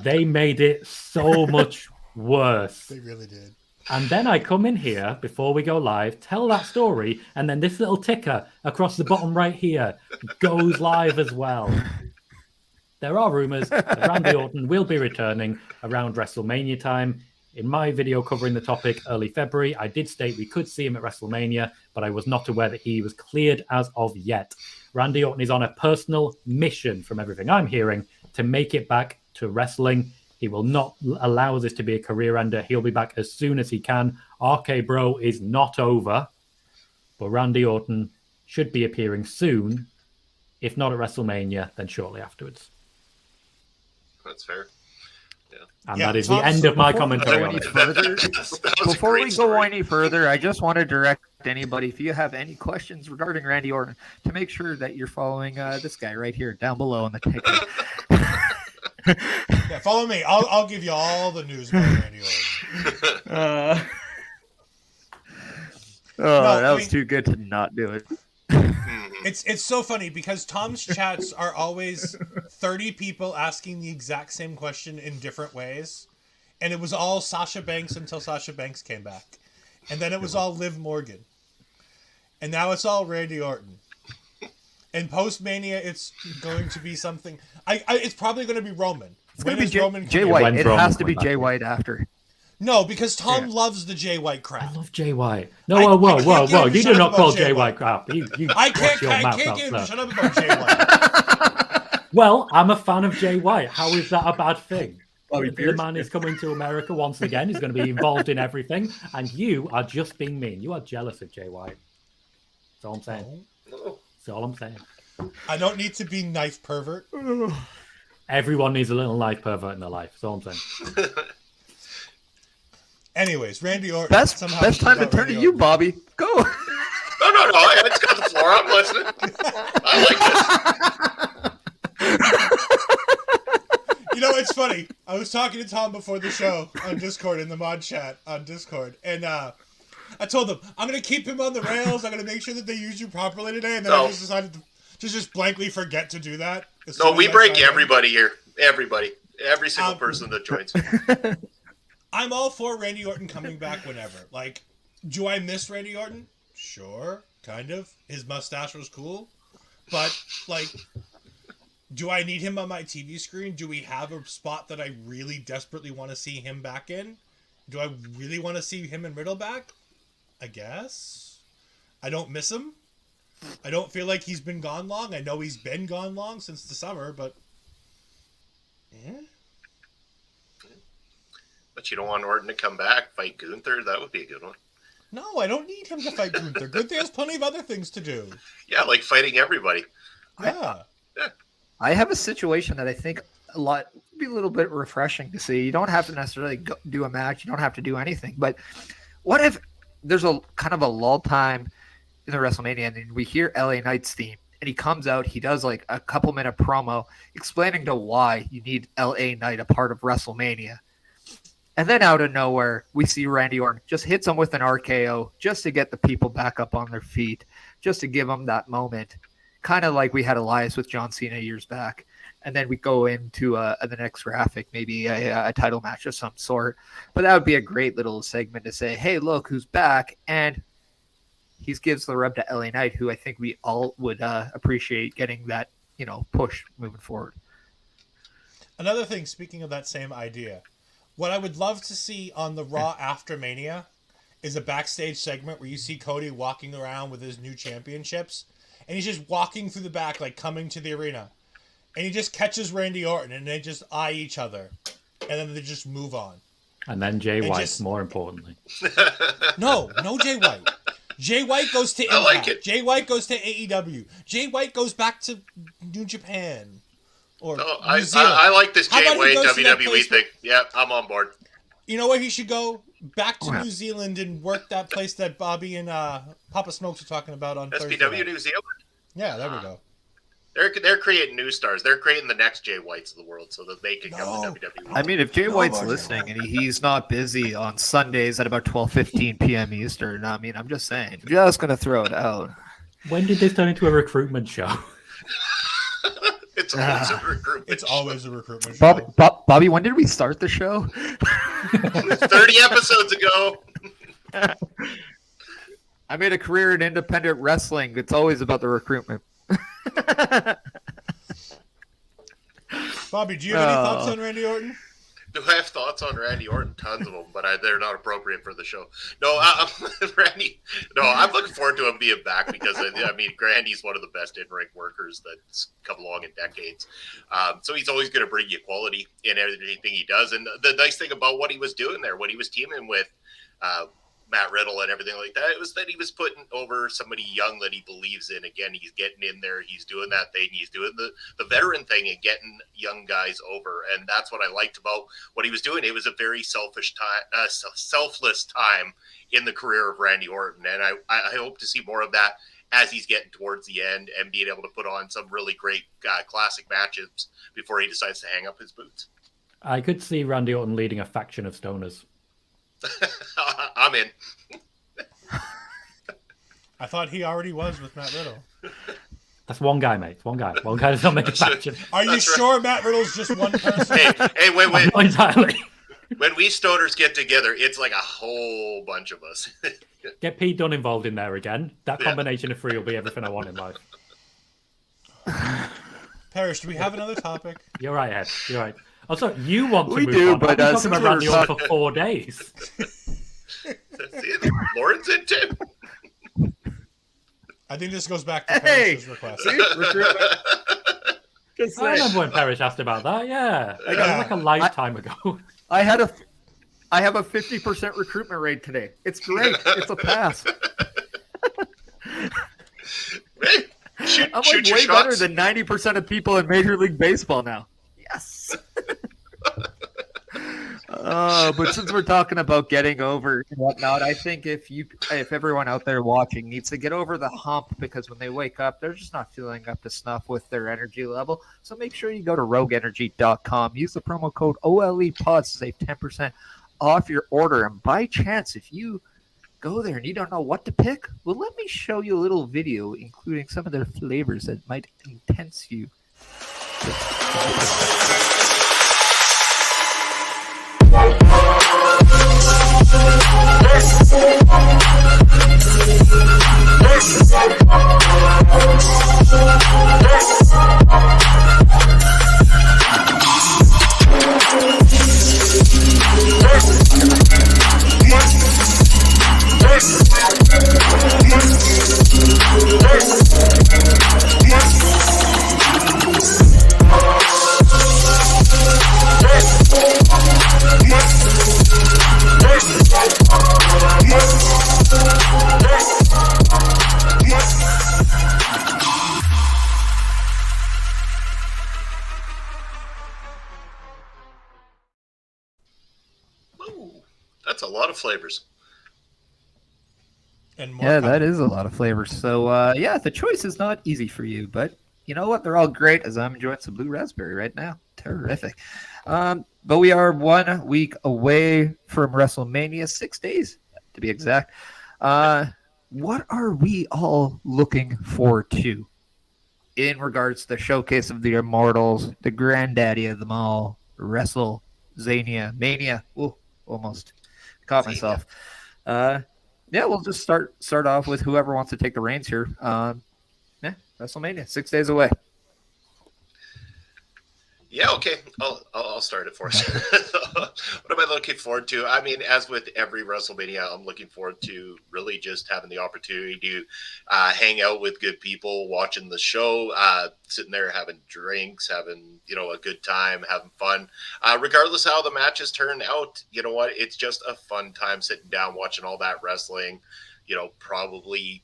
They made it so much worse. They really did. And then I come in here before we go live, tell that story, and then this little ticker across the bottom right here goes live as well. There are rumors that Randy Orton will be returning around WrestleMania time. In my video covering the topic early February, I did state we could see him at WrestleMania, but I was not aware that he was cleared as of yet. Randy Orton is on a personal mission, from everything I'm hearing, to make it back to wrestling. He will not allow this to be a career ender. He'll be back as soon as he can. RK Bro is not over, but Randy Orton should be appearing soon. If not at WrestleMania, then shortly afterwards. That's fair. And that is the end of my commentary on it. Before we go any further, I just want to direct anybody, if you have any questions regarding Randy Orton, to make sure that you're following this guy right here down below on the ticket. Yeah, follow me. I'll give you all the news about Randy Orton. That was too good to not do it. It's so funny because Tom's chats are always 30 people asking the exact same question in different ways. And it was all Sasha Banks until Sasha Banks came back. And then it was all Liv Morgan. And now it's all Randy Orton. And post-Mania, it's going to be something... it's probably going to be Roman. It's going to be Jay White. It has to be Jay White after. No, because Tom loves the Jay White crap. I love Jay White. No, whoa. You do not call Jay White crap. I can't get him to shut up about Jay White. Well, I'm a fan of Jay White. How is that a bad thing? The man is coming to America once again. He's going to be involved in everything. And you are just being mean. You are jealous of Jay White. That's all I'm saying. No. That's all I'm saying. I don't need to be knife pervert. Everyone needs a little knife pervert in their life. That's all I'm saying. Anyways, Randy Orton. Best somehow time to forgot turn Randy to you, Orton. Bobby. Go. No. Ed's got the floor. I'm listening. I like this. You know, it's funny. I was talking to Tom before the show on Discord in the mod chat on Discord, and I told him I'm gonna keep him on the rails. I'm gonna make sure that they use you properly today, and then I just decided to just blankly forget to do that. No, we break everybody here. Everybody, every single person that joins. I'm all for Randy Orton coming back whenever. Like, do I miss Randy Orton? Sure, kind of. His mustache was cool, but like. Do I need him on my TV screen? Do we have a spot that I really desperately want to see him back in? Do I really want to see him and Riddle back? I guess. I don't miss him. I don't feel like he's been gone long. I know he's been gone long since the summer, but... But you don't want Orton to come back, fight Gunther? That would be a good one. No, I don't need him to fight Gunther. Gunther has plenty of other things to do. Yeah, like fighting everybody. Yeah. I have a situation that I think would be a little bit refreshing to see. You don't have to necessarily do a match. You don't have to do anything. But what if there's a kind of a lull time in the WrestleMania, and then we hear LA Knight's theme, and he comes out, he does like a couple-minute promo explaining to why you need LA Knight a part of WrestleMania. And then out of nowhere, we see Randy Orton just hits him with an RKO just to get the people back up on their feet, just to give them that moment. Kind of like we had Elias with John Cena years back. And then we go into the next graphic, maybe a title match of some sort. But that would be a great little segment to say, hey, look, who's back? And he gives the rub to LA Knight, who I think we all would appreciate getting that, push moving forward. Another thing, speaking of that same idea, what I would love to see on the Raw after Mania is a backstage segment where you see Cody walking around with his new championships. And he's just walking through the back, like coming to the arena. And he just catches Randy Orton, and they just eye each other. And then they just move on. And then Jay White, more importantly. No Jay White. Jay White goes to Impact. I like it. Jay White goes to AEW. Jay White goes back to New Japan. Or New Zealand. I like this How Jay about he White goes to that WWE place thing. Yeah, I'm on board. You know where he should go? Back to New Zealand and work that place that Bobby and Papa Smokes are talking about on Thursday SPW night. New Zealand? Yeah, there we go. They're creating new stars. They're creating the next Jay Whites of the world so that they can come to WWE. I mean, if Jay White's listening and he's not busy on Sundays at about 12:15 p.m. Eastern, I mean, I'm just saying. Just going to throw it out. When did this turn into a recruitment show? It's always a recruitment. It's always a recruitment show. Bobby, when did we start the show? 30 episodes ago. I made a career in independent wrestling. It's always about the recruitment. Bobby, do you have any thoughts on Randy Orton? Do I have thoughts on Randy Orton? Tons of them, but they're not appropriate for the show. No, Randy. No, I'm looking forward to him being back because I mean, Randy's one of the best in-ring workers that's come along in decades. So he's always going to bring you quality in everything he does. And the nice thing about what he was doing there, what he was teaming with Matt Riddle and everything like that, it was that he was putting over somebody young that he believes in. Again, he's getting in there, he's doing that thing, he's doing the veteran thing and getting young guys over, and that's what I liked about what he was doing. It was a very selfless time in the career of Randy Orton, and I hope to see more of that as he's getting towards the end and being able to put on some really great classic matches before he decides to hang up his boots. I could see Randy Orton leading a faction of stoners. I'm in. I thought he already was with Matt Riddle. That's one guy, mate. One guy. One guy does not make a faction. Are you sure Matt Riddle's just one person? Hey, wait. Not entirely. When we stoners get together, it's like a whole bunch of us. Get Pete Dunne involved in there again. That combination of three will be everything I want in life. Parrish, do we have another topic? You're right, Ed. You're right. Also, you want to We move do, on. but, I've been talking since about Randy we're Orton for 4 days. That's it. Lauren's in too. I think this goes back to Parrish's request. See? Recruitment. Just I saying. remember when Parrish asked about that. Yeah, it was like a lifetime ago. I have a 50% recruitment rate today. It's great. It's a pass. Hey, shoot I'm Shoot like your way better shots. than 90% of people in Major League Baseball now. Yes. But since we're talking about getting over and whatnot, I think if everyone out there watching needs to get over the hump, because when they wake up, they're just not feeling up to snuff with their energy level. So make sure you go to rogueenergy.com. Use the promo code OLEPODS to save 10% off your order. And by chance, if you go there and you don't know what to pick, well, let me show you a little video including some of their flavors that might intense you. Ooh, that's a lot of flavors. And more Yeah, coming. that is a lot of flavors. So, yeah, the choice is not easy for you, but you know what? They're all great, as I'm enjoying some blue raspberry right now. Terrific. But we are 1 week away from WrestleMania, 6 days to be exact. What are we all looking forward to in regards to the showcase of the Immortals, the granddaddy of them all, WrestleZania, Mania? Ooh, almost caught myself. Yeah, we'll just start off with whoever wants to take the reins here. Yeah, WrestleMania, 6 days away. Yeah, okay. I'll start it for us. What am I looking forward to? I mean, as with every WrestleMania, I'm looking forward to really just having the opportunity to hang out with good people, watching the show, sitting there having drinks, having a good time, having fun. Regardless how the matches turn out, you know what? It's just a fun time sitting down watching all that wrestling. Probably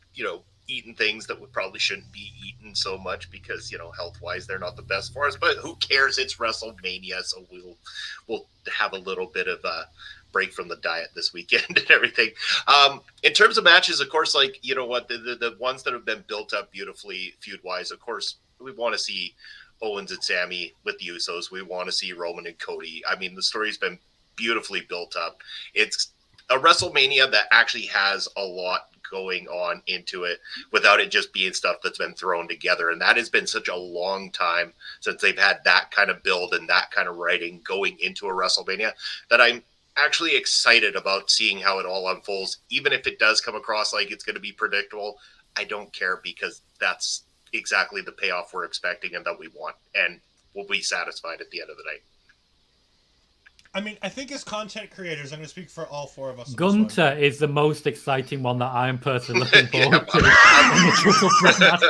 eating things that we probably shouldn't be eating so much because health-wise they're not the best for us, but who cares? It's WrestleMania, so we'll have a little bit of a break from the diet this weekend and everything. In terms of matches, of course, like the ones that have been built up beautifully feud-wise, of course we want to see Owens and Sammy with the Usos. We want to see Roman and Cody. I mean, the story's been beautifully built up. It's a WrestleMania that actually has a lot going on into it without it just being stuff that's been thrown together. And that has been such a long time since they've had that kind of build and that kind of writing going into a WrestleMania that I'm actually excited about seeing how it all unfolds. Even if it does come across like it's going to be predictable, I don't care, because that's exactly the payoff we're expecting and that we want, and we'll be satisfied at the end of the night. I mean, I think as content creators, I'm going to speak for all four of us. on this Gunter is the most exciting one that I am personally looking forward to. In the triple threat match.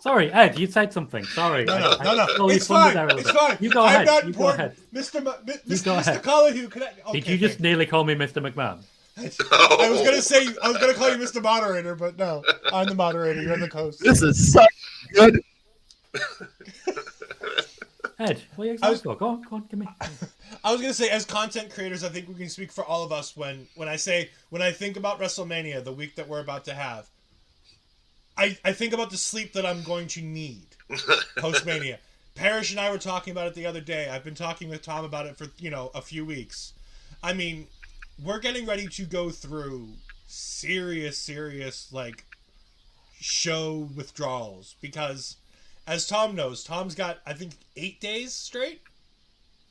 Sorry, Ed, you said something. Sorry. No. I It's fine. It's fine. You go I'm ahead. not You go important. ahead. Mr. Colohue, can I... Okay, Did you just nearly call me Mr. McMahon? I was gonna call you Mr. Moderator, but no, I'm the moderator. You're the host. This is such good. Ed, what are you excited for? Go on, give me. I was gonna say, as content creators, I think we can speak for all of us when I think about WrestleMania, the week that we're about to have. I think about the sleep that I'm going to need post-Mania. Parrish and I were talking about it the other day. I've been talking with Tom about it for a few weeks. I mean, we're getting ready to go through serious like show withdrawals, because as Tom knows, Tom's got, I think, 8 days straight.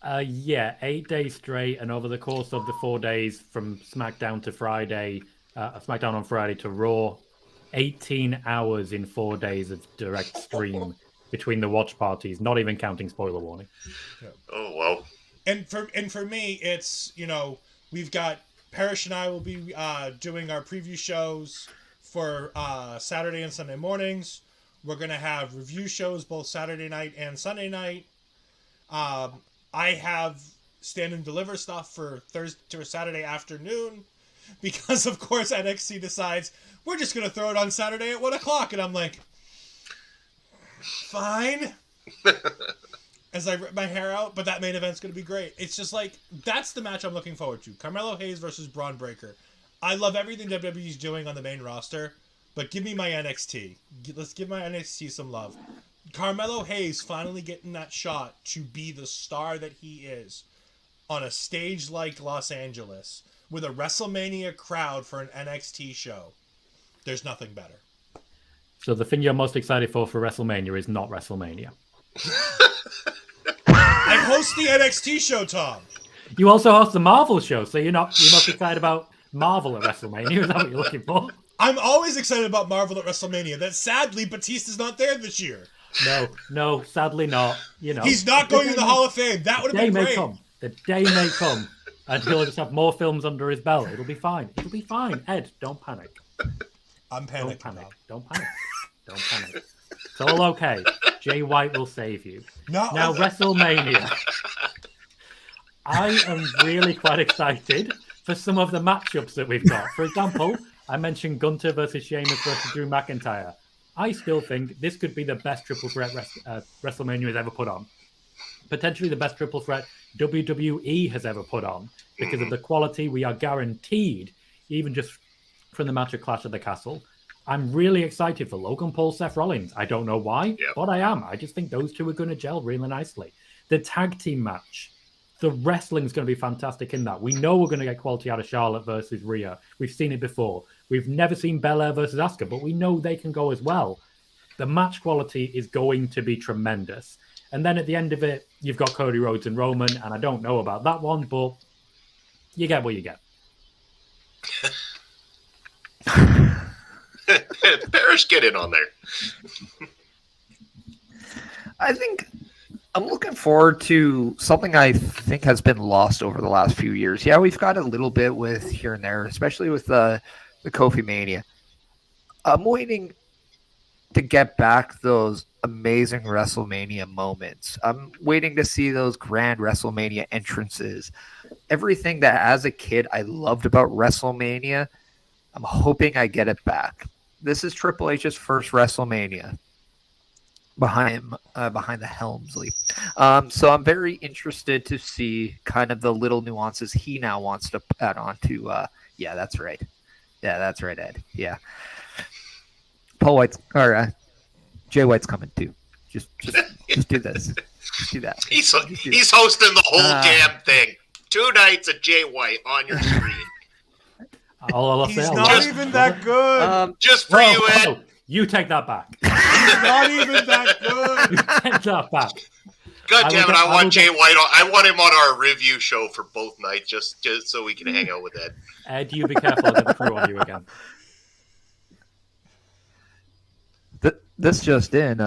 Yeah, 8 days straight, and over the course of the 4 days from SmackDown to Friday, SmackDown on Friday to Raw, 18 hours in 4 days of direct stream between the watch parties, not even counting spoiler warning. Oh wow! And for me, it's we've got Parrish and I will be doing our preview shows for Saturday and Sunday mornings. We're gonna have review shows both Saturday night and Sunday night. I have stand and deliver stuff for Thursday or Saturday afternoon. because of course NXT decides we're just going to throw it on Saturday at 1 o'clock. And I'm like, fine. As I rip my hair out, but that main event's going to be great. It's just like, that's the match I'm looking forward to. Carmelo Hayes versus Braun Breaker. I love everything WWE's doing on the main roster, but give me my NXT. Let's give my NXT some love. Carmelo Hayes finally getting that shot to be the star that he is on a stage like Los Angeles with a WrestleMania crowd for an NXT show. There's nothing better. So the thing you're most excited for WrestleMania is not WrestleMania. I host the NXT show, Tom. You also host the Marvel show, so you're most excited about Marvel at WrestleMania. Is that what you're looking for? I'm always excited about Marvel at WrestleMania. That sadly, Batista's not there this year. No, sadly not. You know, he's not going in the Hall of Fame. That would have been great. The day may come, and he'll just have more films under his belt. It'll be fine. Ed, don't panic. I'm panicking. Don't panic. Don't panic. It's all okay. Jay White will save you. Now, WrestleMania. I am really quite excited for some of the matchups that we've got. For example, I mentioned Gunter versus Sheamus versus Drew McIntyre. I still think this could be the best triple threat WrestleMania has ever put on. Potentially the best triple threat WWE has ever put on because of the quality we are guaranteed, even just from the match of Clash of the Castle. I'm really excited for Logan Paul, Seth Rollins. I don't know why, but I am. I just think those two are going to gel really nicely. The tag team match, the wrestling's going to be fantastic in that. We know we're going to get quality out of Charlotte versus Rhea. We've seen it before. We've never seen Belair versus Asuka, but we know they can go as well. The match quality is going to be tremendous. And then at the end of it, you've got Cody Rhodes and Roman, and I don't know about that one, but you get what you get. Parrish, get in on there. I think I'm looking forward to something I think has been lost over the last few years. Yeah, we've got a little bit with here and there, especially with the Kofi Mania. I'm waiting to get back those amazing WrestleMania moments. I'm waiting to see those grand WrestleMania entrances. Everything that as a kid I loved about WrestleMania, I'm hoping I get it back. This is Triple H's first WrestleMania behind the Helmsley. So I'm very interested to see kind of the little nuances he now wants to add on to. Yeah, that's right. Yeah, that's right, Ed. Yeah. Paul White's or Jay White's coming too. Just do this. Just do that. He's hosting the whole damn thing. 2 nights of Jay White on your screen. He's not even that good. Just for you, Ed. Whoa. You take that back. He's not even that good. You take that back. God damn it! I want Jay White on. I want him on our review show for both nights, just so we can hang out with Ed. Ed, you be careful. I'll get the crew on you again. This just in,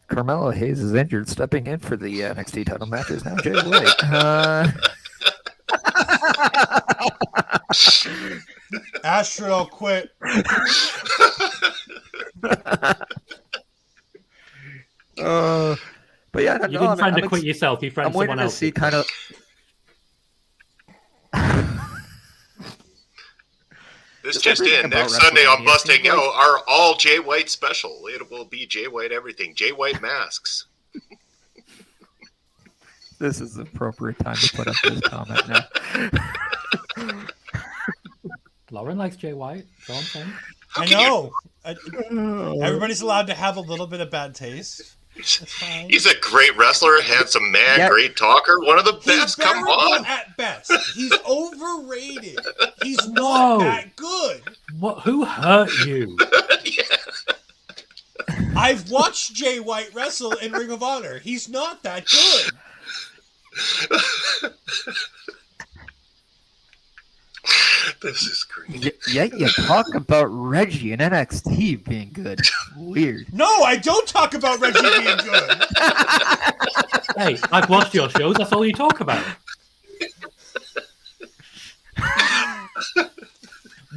Carmelo Hayes is injured, stepping in for the NXT title matches now. Jay White. Astrid, I'll quit. But yeah, you didn't try to quit yourself. You friend someone else. I'm waiting to see kind of. This just in. Next Sunday on Busting Out, our all Jay White special. It will be Jay White everything. Jay White masks. This is the appropriate time to put up this comment now. Lauren likes Jay White. That's all I'm saying. I know. Everybody's allowed to have a little bit of bad taste. He's a great wrestler, handsome man, great talker, one of the best. Come on. At best, he's overrated. He's not that good. What? Who hurt you? I've watched Jay White wrestle in Ring of Honor. He's not that good. This is great. Yeah, you talk about Reggie and NXT being good. Weird. No, I don't talk about Reggie being good. Hey, I've watched your shows. That's all you talk about.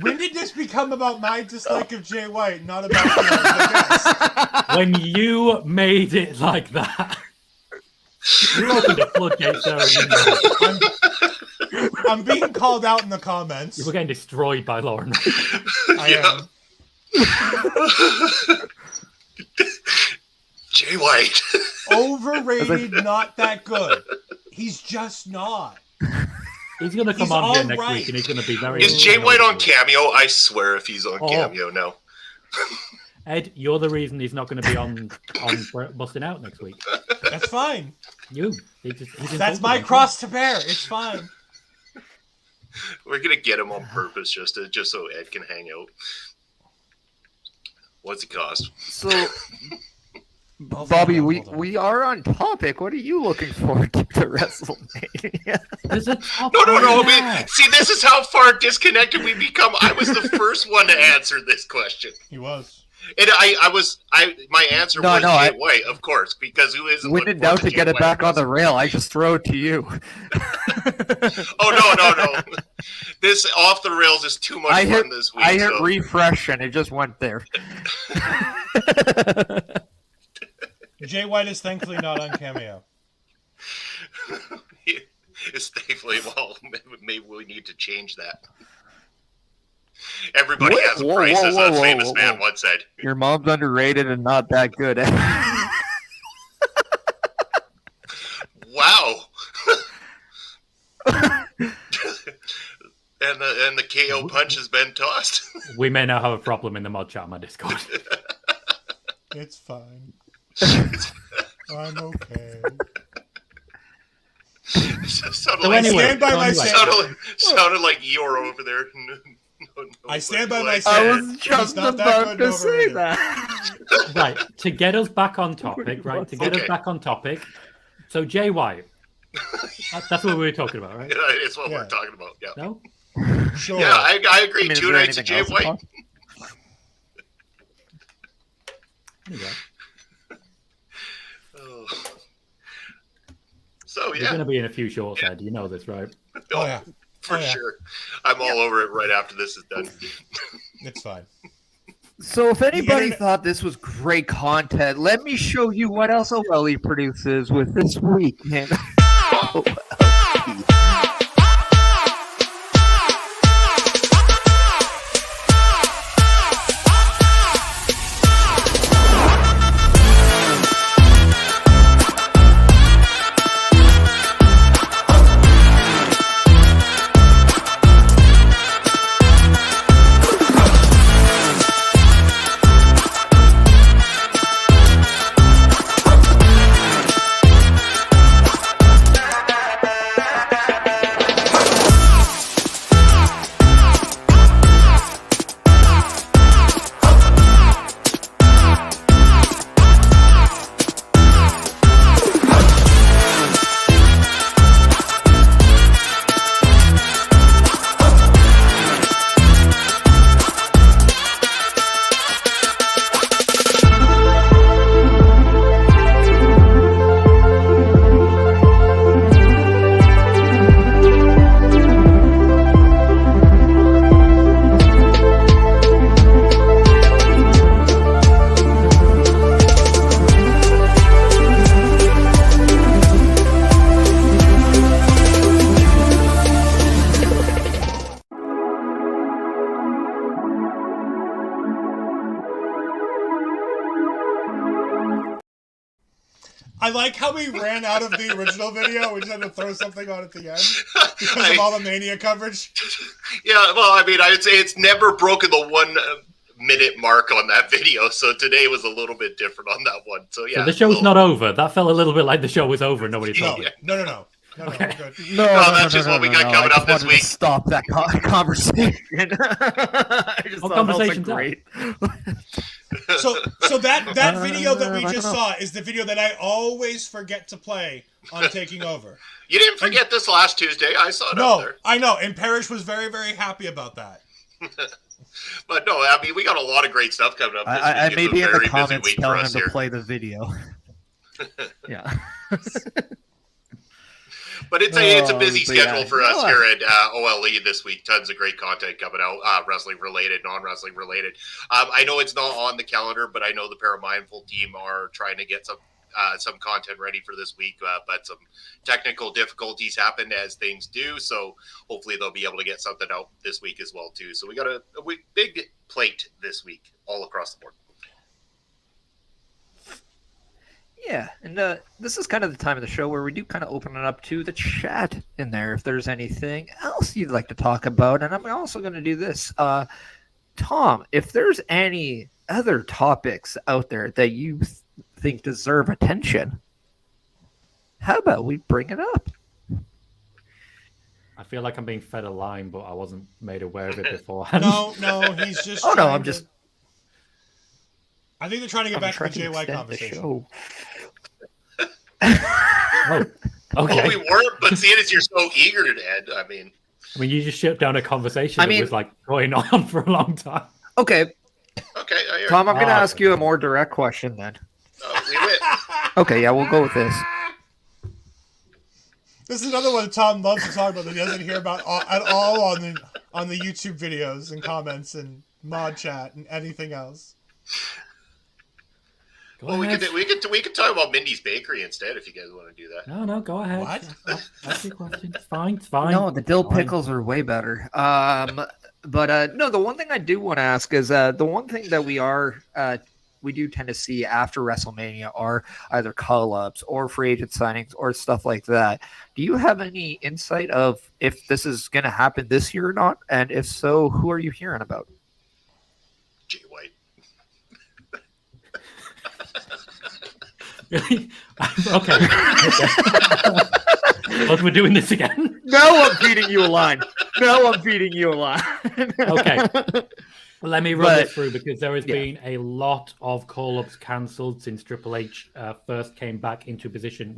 When did this become about my dislike of Jay White, not about the guest? When you made it like that. You opened a floodgate there. I'm being called out in the comments. You were getting destroyed by Lauren. I am. Jay White. Overrated, not that good. He's just not. He's going to come He's on here all next right. week, and he's going to be very... Is Jay White on Cameo? I swear if he's on Cameo, no. Ed, you're the reason he's not going to be on Busting Out next week. That's fine. That's my cross to bear. It's fine. We're gonna get him on purpose just so Ed can hang out. What's it cost? So, Bobby, we are on topic. What are you looking forward to WrestleMania? There's a topic. No. See, this is how far disconnected we become. I was the first one to answer this question. He was. And my answer was Jay White, of course, because who isn't? When in doubt to get it back on the rail, I just throw it to you. Oh no! This off the rails is too much fun this week. I hit refresh and it just went there. Jay White is thankfully not on Cameo. It's thankfully, well, maybe we need to change that. Everybody has a price, as a famous man once said. Your mom's underrated and not that good. Wow. and the KO punch has been tossed. We may now have a problem in the mod chat on my Discord. It's fine. I'm okay. Sounded like you're over there. No, I stand by my I stand. was just about to say that. Right, to get us back on topic, So Jay White, that's what we were talking about, right? Yeah, it's what we're talking about. Yeah. No. Sure. Yeah, I agree. 2 nights of Jay White. There you go. Oh. So You're going to be in a few shorts, Ed. You know this, right? Oh yeah. For sure. I'm all over it right after this is done. It's fine. So if anybody thought this was great content, let me show you what else OLE produces with this week. I like how we ran out of the original video. We just had to throw something on at the end because of all the Mania coverage. Yeah, well, I mean, I would say it's never broken the 1 minute mark on that video, so today was a little bit different on that one. So yeah, so the show's not over. That felt a little bit like the show was over. Nobody told me. No. Okay. We're good. No, that's just what we got coming up this week. Stop that conversation. Conversation's great. So that video that we just saw is the video that I always forget to play on Taking Over. You didn't forget this last Tuesday. I saw it up there. I know, and Parrish was very, very happy about that. But no, I mean, we got a lot of great stuff coming up this week. I may be in the comments telling him here. to play the video. Yeah. But it's a busy schedule for us here at OLE this week. Tons of great content coming out, wrestling related, non-wrestling related. I know it's not on the calendar, but I know the Paramindful team are trying to get some content ready for this week, but some technical difficulties happened as things do. So hopefully they'll be able to get something out this week as well too. So we got a big plate this week all across the board. Yeah, and this is kind of the time of the show where we do kind of open it up to the chat in there if there's anything else you'd like to talk about. And I'm also going to do this. Tom, if there's any other topics out there that you think deserve attention, how about we bring it up? I feel like I'm being fed a line, but I wasn't made aware of it beforehand. No, he's just. Oh, no, I'm just. I think they're trying to get back to the JY conversation. Oh, okay. Well, we weren't, but seeing as you're so eager to end, I mean, you just shut down a conversation that was like going on for a long time. Okay. Okay. Tom, I'm going to ask you a more direct question then. Leave it. Okay, yeah, we'll go with this. This is another one Tom loves to talk about that he doesn't hear about at all on the YouTube videos and comments and mod chat and anything else. Well, we could talk about Mindy's Bakery instead if you guys want to do that. No, go ahead. What? Ask your question. It's fine. It's fine. No, the dill pickles are way better. But no, the one thing I do want to ask is the one thing that we do tend to see after WrestleMania are either call-ups or free agent signings or stuff like that. Do you have any insight of if this is going to happen this year or not? And if so, who are you hearing about? Jay White. Okay. Look, we're doing this again. No, I'm feeding you a line. Okay. Let me run this through because there has been a lot of call-ups cancelled since Triple H first came back into position.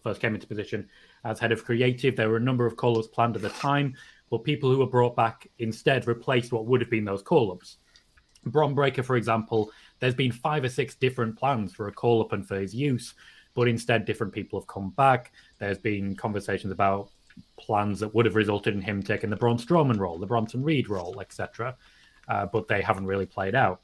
First came into position as head of creative. There were a number of call-ups planned at the time, but people who were brought back instead replaced what would have been those call-ups. Bron Breakker, for example, there's been 5 or 6 different plans for a call-up and for his use, but instead different people have come back. There's been conversations about plans that would have resulted in him taking the Braun Strowman role, the Bronson Reed role, etc., but they haven't really played out.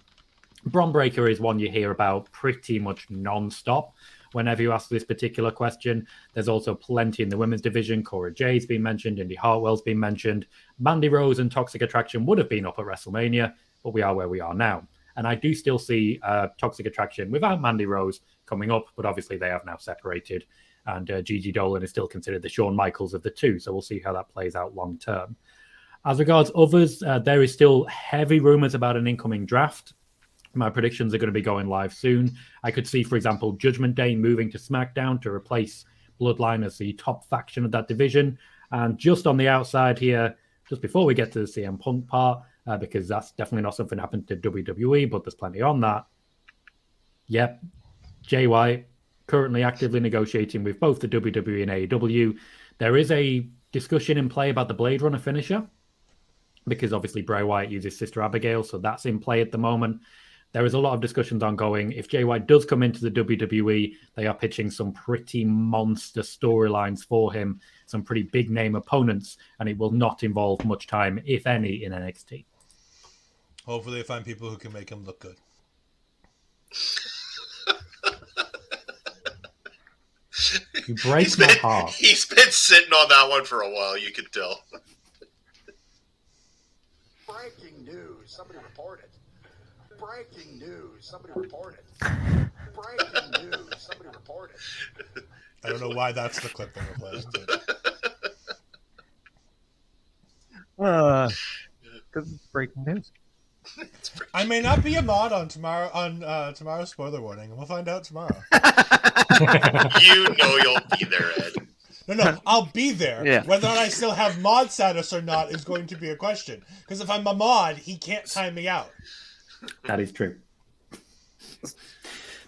Bron Breakker is one you hear about pretty much non-stop whenever you ask this particular question. There's also plenty in the women's division. Cora Jay's been mentioned, Indy Hartwell's been mentioned. Mandy Rose and Toxic Attraction would have been up at WrestleMania, but we are where we are now. And I do still see Toxic Attraction without Mandy Rose coming up, but obviously they have now separated, and Gigi Dolan is still considered the Shawn Michaels of the two, so we'll see how that plays out long term. As regards others, there is still heavy rumors about an incoming draft. My predictions are going to be going live soon. I could see, for example, Judgment Day moving to SmackDown to replace Bloodline as the top faction of that division. And just on the outside here, just before we get to the CM Punk part, because that's definitely not something that happened to WWE, but there's plenty on that. Yep, Jay White currently actively negotiating with both the WWE and AEW. There is a discussion in play about the Blade Runner finisher, because obviously Bray Wyatt uses Sister Abigail, so that's in play at the moment. There is a lot of discussions ongoing. If Jay White does come into the WWE, they are pitching some pretty monster storylines for him, some pretty big name opponents, and it will not involve much time, if any, in NXT. Hopefully they find people who can make him look good. You break my heart. He's been sitting on that one for a while, you can tell. Breaking news. Somebody reported. Breaking news. Somebody reported. Breaking news. Somebody reported. I don't know why that's the clip that we're playing. Because it's breaking news. I may not be a mod on tomorrow's spoiler warning, and we'll find out tomorrow. You know you'll be there, Ed. No, I'll be there. Yeah. Whether or not I still have mod status or not is going to be a question. Because if I'm a mod, he can't time me out. That is true.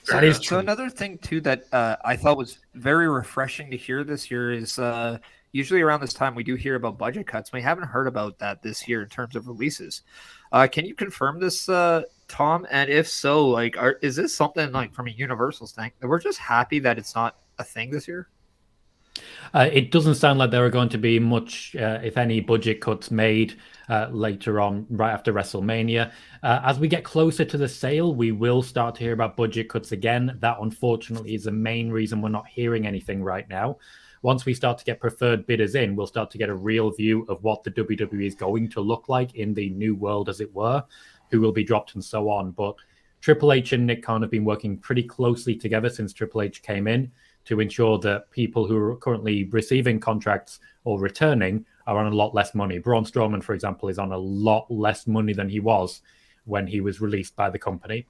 That is true. So another thing, too, that I thought was very refreshing to hear this year is usually around this time we do hear about budget cuts. We haven't heard about that this year in terms of releases. Can you confirm this, Tom? And if so, is this something like from a Universal thing that we're just happy that it's not a thing this year? It doesn't sound like there are going to be much, if any, budget cuts made later on, right after WrestleMania. As we get closer to the sale, we will start to hear about budget cuts again. That, unfortunately, is the main reason we're not hearing anything right now. Once we start to get preferred bidders in, we'll start to get a real view of what the WWE is going to look like in the new world, as it were, who will be dropped and so on. But Triple H and Nick Khan have been working pretty closely together since Triple H came in to ensure that people who are currently receiving contracts or returning are on a lot less money. Braun Strowman, for example, is on a lot less money than he was when he was released by the company.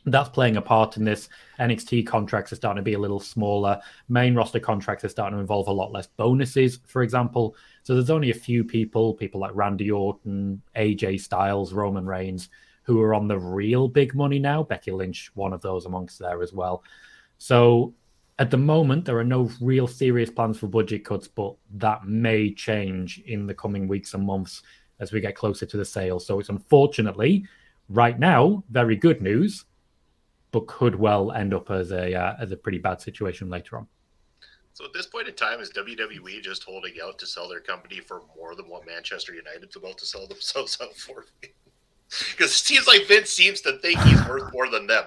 That's playing a part in this. NXT contracts are starting to be a little smaller. Main roster contracts are starting to involve a lot less bonuses, for example. So there's only a few people like Randy Orton, AJ Styles, Roman Reigns, who are on the real big money now. Becky Lynch, one of those amongst there as well. So at the moment, there are no real serious plans for budget cuts, but that may change in the coming weeks and months as we get closer to the sale. So it's unfortunately, right now, very good news, but could well end up as a pretty bad situation later on. So at this point in time, is WWE just holding out to sell their company for more than what Manchester United's about to sell themselves out for? Because it seems like Vince seems to think he's worth more than them.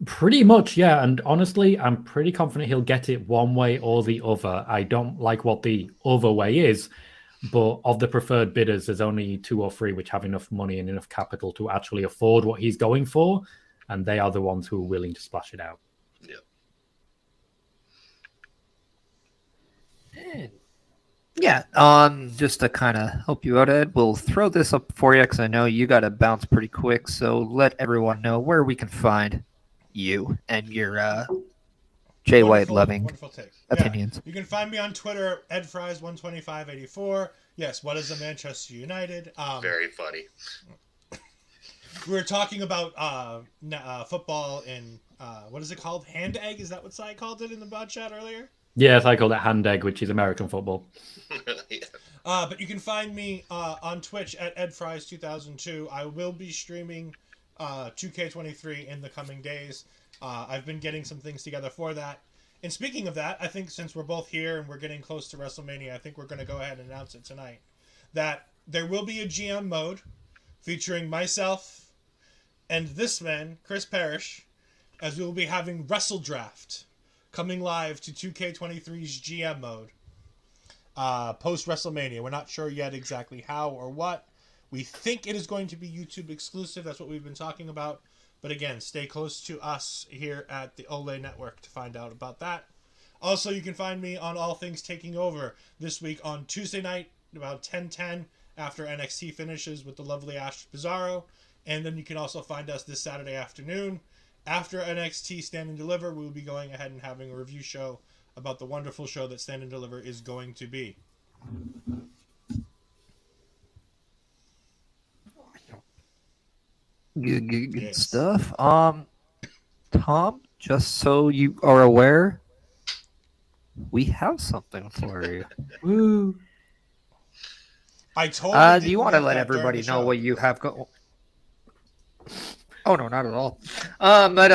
Pretty much, yeah. And honestly, I'm pretty confident he'll get it one way or the other. I don't like what the other way is, but of the preferred bidders, there's only 2 or 3 which have enough money and enough capital to actually afford what he's going for, and they are the ones who are willing to splash it out. Yeah. Yeah, just to kind of help you out, Ed, we'll throw this up for you because I know you got to bounce pretty quick. So let everyone know where we can find you and your Jay White loving opinions. Yeah. You can find me on Twitter, EdFries12584. Yes, what is a Manchester United? Very funny. We were talking about football in, what is it called? Hand egg? Is that what Cy called it in the bot chat earlier? Yes, I call it hand egg, which is American football. Yeah. But you can find me on Twitch at EdFries2002. I will be streaming 2K23 in the coming days. I've been getting some things together for that. And speaking of that, I think since we're both here and we're getting close to WrestleMania, I think we're going to go ahead and announce it tonight. That there will be a GM mode featuring myself and this man, Chris Parrish, as we will be having Wrestle Draft coming live to 2K23's GM mode post WrestleMania. We're not sure yet exactly how or what. We think it is going to be YouTube exclusive. That's what we've been talking about. But again, stay close to us here at the Ole Network to find out about that. Also, you can find me on All Things Taking Over this week on Tuesday night, about 10:10, after NXT finishes with the lovely Ash Bizarro. And then you can also find us this Saturday afternoon. After NXT Stand and Deliver, we will be going ahead and having a review show about the wonderful show that Stand and Deliver is going to be. Good Yes. stuff. Tom, just so you are aware, we have something for you. Woo! I totally Do you want to let everybody know what you have going? Oh no, not at all. But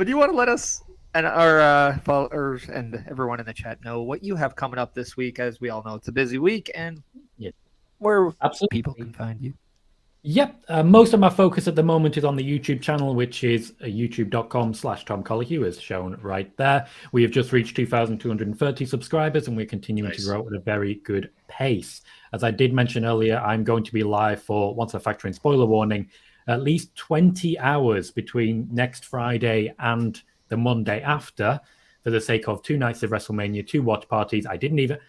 do you want to let us and our followers and everyone in the chat know what you have coming up this week? As we all know, it's a busy week, and where Absolutely. people can find you. Yep. Most of my focus at the moment is on the YouTube channel, which is youtube.com/Tom Colohue, as shown right there. We have just reached 2,230 subscribers, and we're continuing to grow at a very good pace. As I did mention earlier, I'm going to be live for, once I factor in spoiler warning, at least 20 hours between next Friday and the Monday after, for the sake of 2 nights of WrestleMania, 2 watch parties. I didn't even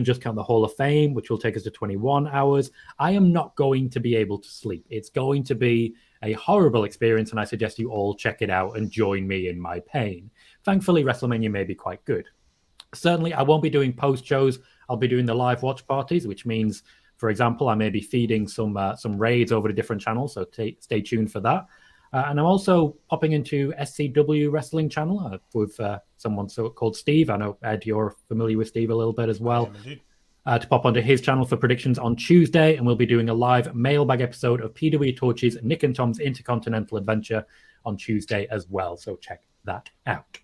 just count the Hall of Fame, which will take us to 21 hours. I am not going to be able to sleep. It's going to be a horrible experience, and I suggest you all check it out and join me in my pain. Thankfully, WrestleMania may be quite good. Certainly, I won't be doing post shows. I'll be doing the live watch parties, which means, for example, I may be feeding some raids over to different channels, so stay tuned for that. And I'm also popping into SCW Wrestling channel with someone called Steve. I know, Ed, you're familiar with Steve a little bit as well. To pop onto his channel for predictions on Tuesday, and we'll be doing a live mailbag episode of PW Torch's Nick and Tom's Intercontinental Adventure, on Tuesday as well. So check that out.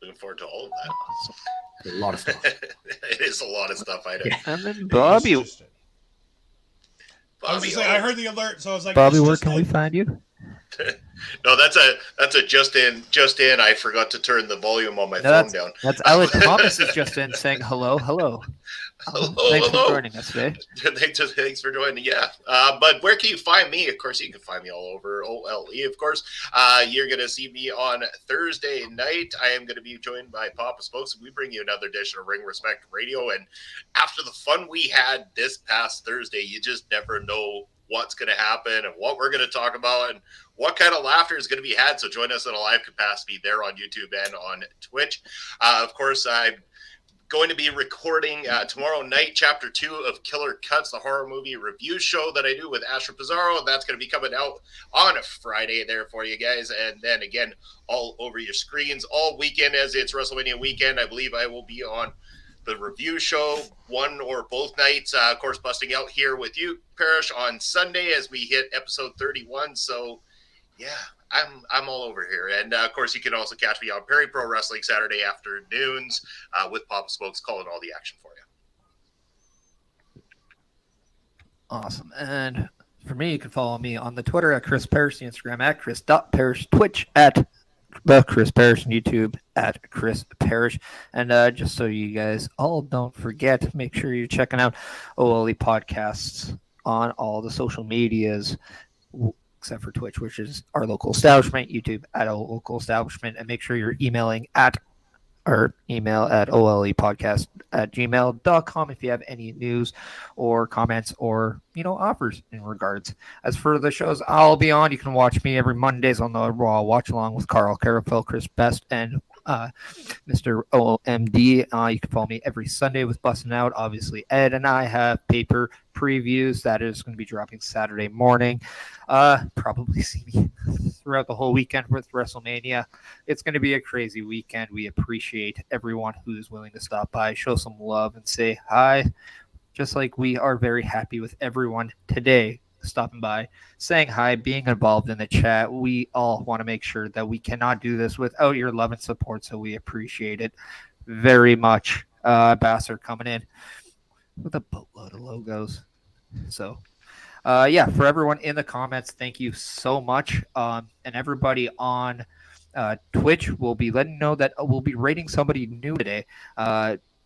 Looking forward to all of that. A lot of stuff. It is a lot of stuff. I know. Yeah. And then Bobby, I was just saying, I heard the alert, so I was like, Bobby, it's where just can we in. find you? No, that's a just in. I forgot to turn the volume on my No, phone down. That's Alec Thomas is just in saying hello. Thanks for joining us today. Thanks for joining. Yeah. But where can you find me? Of course, you can find me all over OLE. Of course, you're going to see me on Thursday night. I am going to be joined by Papa Spokes. We bring you another edition of Ring Respect Radio. And after the fun we had this past Thursday, you just never know what's going to happen and what we're going to talk about and what kind of laughter is going to be had. So join us in a live capacity there on YouTube and on Twitch. Of course, I'm going to be recording tomorrow night, Chapter 2 of Killer Cuts, the horror movie review show that I do with Asher Pizarro. That's going to be coming out on a Friday there for you guys. And then again, all over your screens all weekend as it's WrestleMania weekend. I believe I will be on the review show one or both nights. Of course, busting out here with you, Parrish, on Sunday as we hit episode 31. So, yeah, I'm all over here. And, of course, you can also catch me on Perry Pro Wrestling Saturday afternoons with Papa Spokes calling all the action for you. Awesome. And for me, you can follow me on the Twitter at Chris Parrish, the Instagram at Chris.Parrish, Twitch at the Chris Parrish, and YouTube at Chris Parrish. And just so you guys all don't forget, make sure you're checking out OLE podcasts on all the social medias, except for Twitch, which is our local establishment, YouTube at our local establishment, and make sure you're emailing at our email at olepodcast@gmail.com if you have any news or comments or, offers in regards. As for the shows I'll be on, you can watch me every Mondays on the Raw Watch Along with Carl Carafel, Chris Best, and Mr. OMD. You can follow me every Sunday with Bustin' Out. Obviously, Ed and I have paper previews that is going to be dropping Saturday morning. Probably see me throughout the whole weekend with WrestleMania. It's going to be a crazy weekend. We appreciate everyone who's willing to stop by, show some love, and say hi. Just like we are very happy with everyone today stopping by, saying hi, being involved in the chat. We all want to make sure that we cannot do this without your love and support, so we appreciate it very much. Basser coming in with a boatload of logos. So, for everyone in the comments, thank you so much. And everybody on Twitch will be letting you know that we'll be rating somebody new today.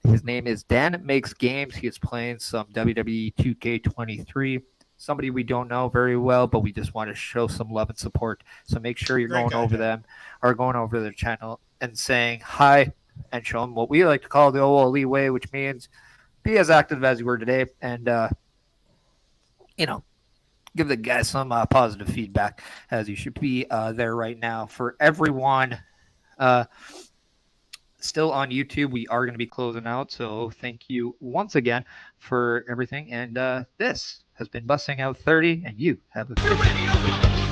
His name is Dan Makes Games. He is playing some WWE 2K23. Somebody we don't know very well, but we just want to show some love and support. So make sure you're going over their channel and saying hi and show them what we like to call the OLE way, which means be as active as you were today and, give the guys some positive feedback as you should be there right now. For everyone still on YouTube, we are going to be closing out. So thank you once again for everything. And this has been Busting Out 30, and you have a good day.